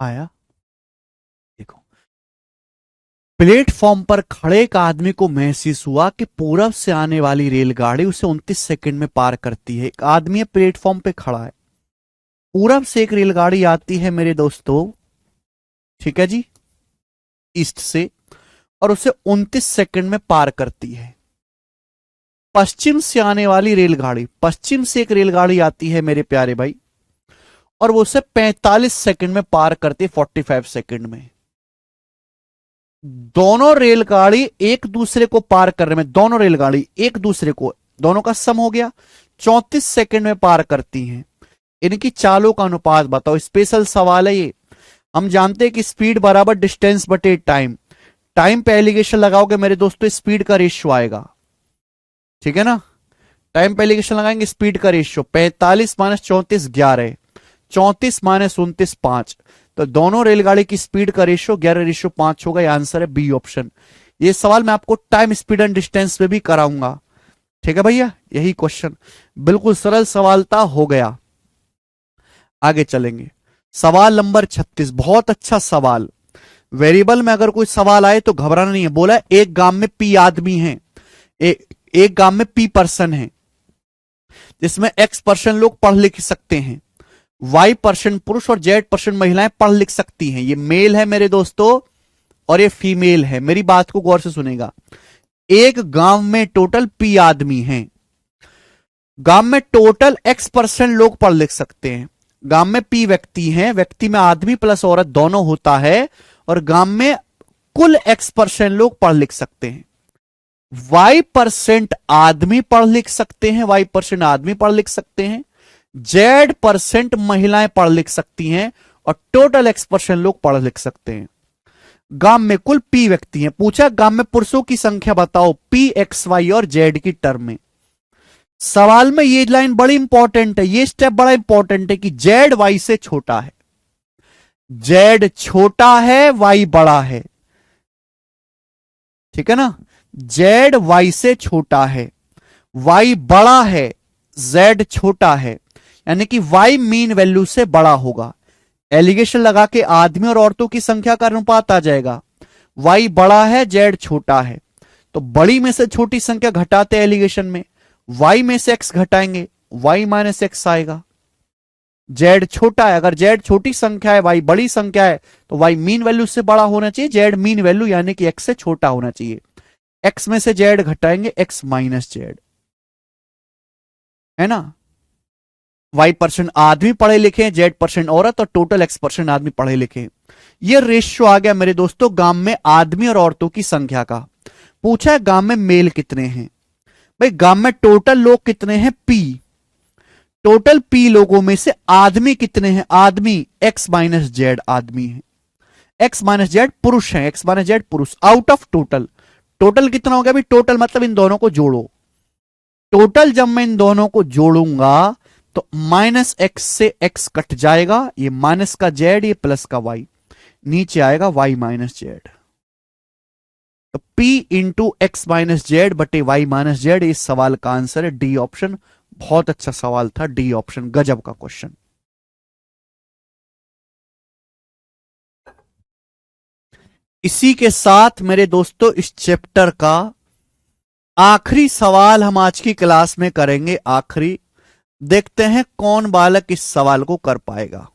आया, देखो। प्लेटफॉर्म पर खड़े एक आदमी को महसूस हुआ कि पूरब से आने वाली रेलगाड़ी उसे 29 सेकंड में पार करती है। एक आदमी प्लेटफॉर्म पे खड़ा है, पूरब से एक रेलगाड़ी आती है मेरे दोस्तों, ठीक है जी, ईस्ट से, और उसे 29 सेकंड में पार करती है। पश्चिम से आने वाली रेलगाड़ी, पश्चिम से एक रेलगाड़ी आती है मेरे प्यारे भाई, और वो उसे 45 सेकंड में पार करती है, 45 सेकंड में। दोनों रेलगाड़ी एक दूसरे को पार कर रहे में, दोनों रेलगाड़ी एक दूसरे को, दोनों का सम हो गया, 34 सेकंड में पार करती हैं। इनकी चालों का अनुपात बताओ। स्पेशल सवाल है ये। हम जानते हैं कि स्पीड बराबर डिस्टेंस बटे टाइम। टाइम पे एलिगेशन लगाओगे मेरे दोस्तों, स्पीड का रेशियो आएगा, ठीक है ना। टाइम पे एलिगेशन लगाएंगे, स्पीड का रेशियो 45 माइनस 34 11, 34 माइनस 29 5। तो दोनों रेलगाड़ी की स्पीड का रेशियो 11:5 होगा। यह आंसर है बी ऑप्शन। ये सवाल मैं आपको टाइम, स्पीड एंड डिस्टेंस पे भी कराऊंगा, ठीक है भैया। यही क्वेश्चन बिल्कुल सरल सवाल था, हो गया। आगे चलेंगे, सवाल नंबर 36, बहुत अच्छा सवाल। वेरिएबल में अगर कोई सवाल आए तो घबराना नहीं है। बोला एक गांव में पी आदमी हैं, एक गांव में पी पर्सन है, जिसमें एक्स पर्सन लोग पढ़ लिख सकते हैं, वाई पर्सन पुरुष और जेड पर्सन महिलाएं पढ़ लिख सकती हैं। ये मेल है मेरे दोस्तों और ये फीमेल है। मेरी बात को गौर से सुनेगा। एक गांव में टोटल पी आदमी हैं, गांव में टोटल एक्स पर्सन लोग पढ़ लिख सकते हैं। गांव में पी व्यक्ति हैं, व्यक्ति में आदमी प्लस औरत दोनों होता है, और गांव में कुल एक्स पर्सन लोग पढ़ लिख सकते हैं। वाई परसेंट आदमी पढ़ लिख सकते हैं, वाई परसेंट आदमी पढ़ लिख सकते हैं, जेड परसेंट महिलाएं पढ़ लिख सकती हैं, और टोटल एक्स पर्सन लोग पढ़ लिख सकते हैं। गांव में कुल पी व्यक्ति हैं। पूछा गांव में पुरुषों की संख्या बताओ पी एक्स वाई और जेड की टर्म में। सवाल में ये लाइन बड़ी इंपॉर्टेंट है, ये स्टेप बड़ा इंपॉर्टेंट है कि जेड वाई से छोटा है, जेड छोटा है वाई बड़ा है, ठीक है ना। जेड वाई से छोटा है, वाई बड़ा है, जेड छोटा है, यानी कि वाई मीन वैल्यू से बड़ा होगा। एलिगेशन लगा के आदमी और औरतों की संख्या का अनुपात आ जाएगा। वाई बड़ा है, जेड छोटा है, तो बड़ी में से छोटी संख्या घटाते हैं एलिगेशन में, वाई में से एक्स घटाएंगे, वाई माइनस एक्स आएगा। जेड छोटा है, अगर जेड छोटी संख्या है, वाई बड़ी संख्या है, तो वाई मीन वैल्यू से बड़ा होना चाहिए, जेड मीन वैल्यू यानी कि एक्स से छोटा होना चाहिए। एक्स में से जेड घटाएंगे, एक्स माइनस जेड, है ना। वाई परसेंट आदमी पढ़े लिखे, जेड परसेंट औरत, और टोटल एक्स परसेंट आदमी पढ़े लिखे। ये रेशियो आ गया मेरे दोस्तों गांव में आदमी और औरतों की संख्या का। पूछा है गांव में मेल कितने हैं। भाई गांव में टोटल लोग कितने हैं पी, टोटल पी लोगों में से आदमी कितने हैं, आदमी एक्स माइनस जेड आदमी है, एक्स माइनस जेड पुरुष है, एक्स माइनस जेड पुरुष। आउट ऑफ टोटल, टोटल कितना हो गया भाई, टोटल मतलब इन दोनों को जोड़ो। टोटल जब मैं इन दोनों को जोड़ूंगा तो माइनस एक्स से एक्स कट जाएगा, ये माइनस का जेड, ये प्लस का वाई, नीचे आएगा वाई माइनस जेड। तो P into x minus Z बटे वाई माइनस जेड, इस सवाल का आंसर है डी ऑप्शन। बहुत अच्छा सवाल था, डी ऑप्शन, गजब का क्वेश्चन। इसी के साथ मेरे दोस्तों इस चैप्टर का आखिरी सवाल हम आज की क्लास में करेंगे। आखिरी, देखते हैं कौन बालक इस सवाल को कर पाएगा।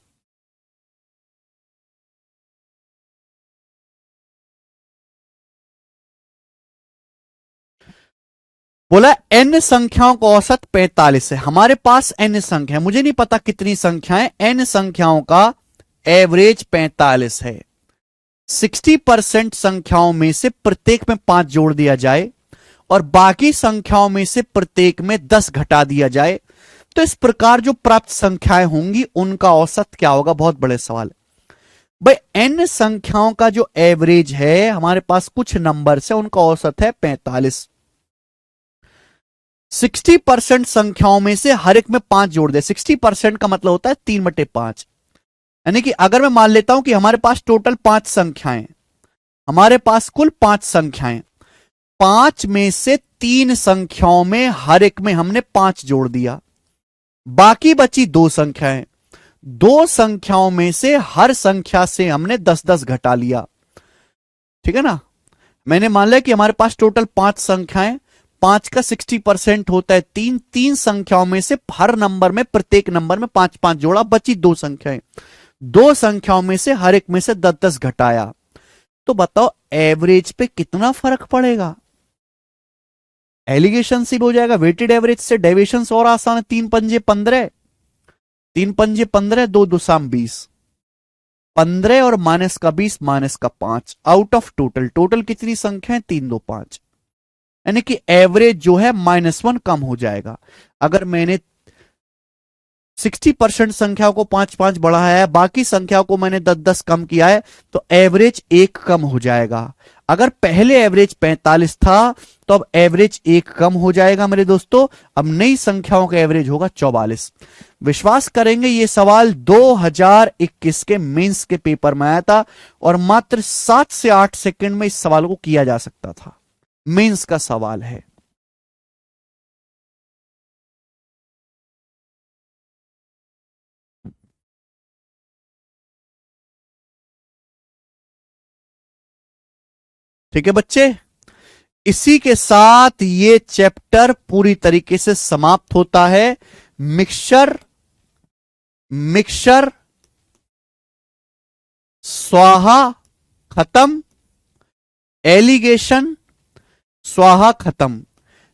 बोला n संख्याओं का औसत 45 है। हमारे पास n संख्या, मुझे नहीं पता कितनी संख्याएं, n संख्याओं का एवरेज 45 है। 60% संख्याओं में से प्रत्येक में 5 जोड़ दिया जाए और बाकी संख्याओं में से प्रत्येक में 10 घटा दिया जाए, तो इस प्रकार जो प्राप्त संख्याएं होंगी उनका औसत क्या होगा। बहुत बड़े सवाल है भाई। n संख्याओं का जो एवरेज है, हमारे पास कुछ नंबर है, उनका औसत है 45। 60% संख्याओं में से हर एक में 5 जोड़ दे। 60% का मतलब होता है 3/5, यानी कि अगर मैं मान लेता हूं कि हमारे पास टोटल 5 संख्याएं, हमारे पास कुल 5 संख्याएं, 5 में से 3 संख्याओं में हर एक में हमने 5 जोड़ दिया, बाकी बची 2 संख्याएं, 2 संख्याओं में से हर संख्या से हमने 10-10 घटा लिया, ठीक है ना। मैंने मान लिया कि हमारे पास टोटल 5 संख्याएं, 5 का 60% होता है 3, 3 संख्याओं में से हर नंबर में, प्रत्येक नंबर में 5 5 जोड़ा, बची 2 संख्याएं, 2 संख्याओं में से हर एक में से 10 10 घटाया, तो बताओ एवरेज पे कितना फर्क पड़ेगा। एलिगेशन से हो जाएगा, वेटेड एवरेज से डेविएशन और आसान है। 3 पंजे 15, 3 पंजे 15, 2 2 20, 15 और माइनस का 20, माइनस का 5, आउट ऑफ टोटल। टोटल कितनी संख्या है? 3 2 5, यानी कि एवरेज जो है -1 कम हो जाएगा। अगर मैंने 60% संख्याओं को 5 5 बढ़ाया है, बाकी संख्याओं को मैंने 10 10 कम किया है, तो एवरेज 1 कम हो जाएगा। अगर पहले एवरेज 45 था तो अब एवरेज 1 कम हो जाएगा मेरे दोस्तों। अब नई संख्याओं का एवरेज होगा 44। विश्वास करेंगे ये सवाल 2021 के मेंस के पेपर में आया था और मात्र 7 से 8 सेकंड में इस सवाल को किया जा सकता था। मेंस का सवाल है। ठीक है बच्चे, इसी के साथ ये चैप्टर पूरी तरीके से समाप्त होता है। मिक्सचर स्वाहा खत्म, एलिगेशन स्वाहा खत्म।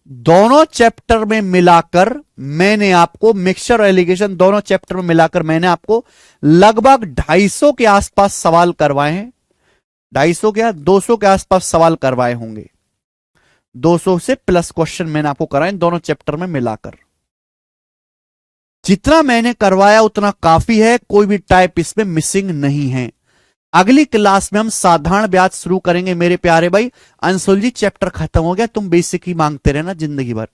दोनों चैप्टर में मिलाकर मैंने आपको, मिक्सचर और एलिगेशन दोनों चैप्टर में मिलाकर मैंने आपको लगभग 250 के आसपास सवाल करवाए हैं। 250 क्या 200 के आसपास सवाल करवाए होंगे। 200 से प्लस क्वेश्चन मैंने आपको कराए दोनों चैप्टर में मिलाकर। जितना मैंने करवाया उतना काफी है, कोई भी टाइप इसमें मिसिंग नहीं है। अगली क्लास में हम साधारण ब्याज शुरू करेंगे मेरे प्यारे भाई। अंशुल जी चैप्टर खत्म हो गया, तुम बेसिक ही मांगते रहना जिंदगी भर।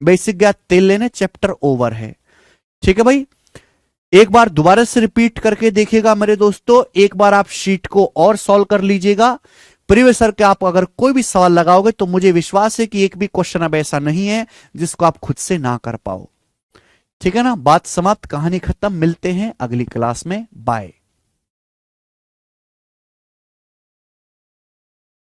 बेसिक ब्याज तेल लेने, चैप्टर ओवर है। ठीक है भाई, एक बार दोबारा से रिपीट करके देखिएगा मेरे दोस्तों। एक बार आप शीट को और सॉल्व कर लीजिएगा। प्रीवियस सर के आप अगर कोई भी सवाल लगाओगे तो मुझे विश्वास है कि एक भी क्वेश्चन अब ऐसा नहीं है जिसको आप खुद से ना कर पाओ। ठीक है ना, बात समाप्त, कहानी खत्म। मिलते हैं अगली क्लास में, बाय।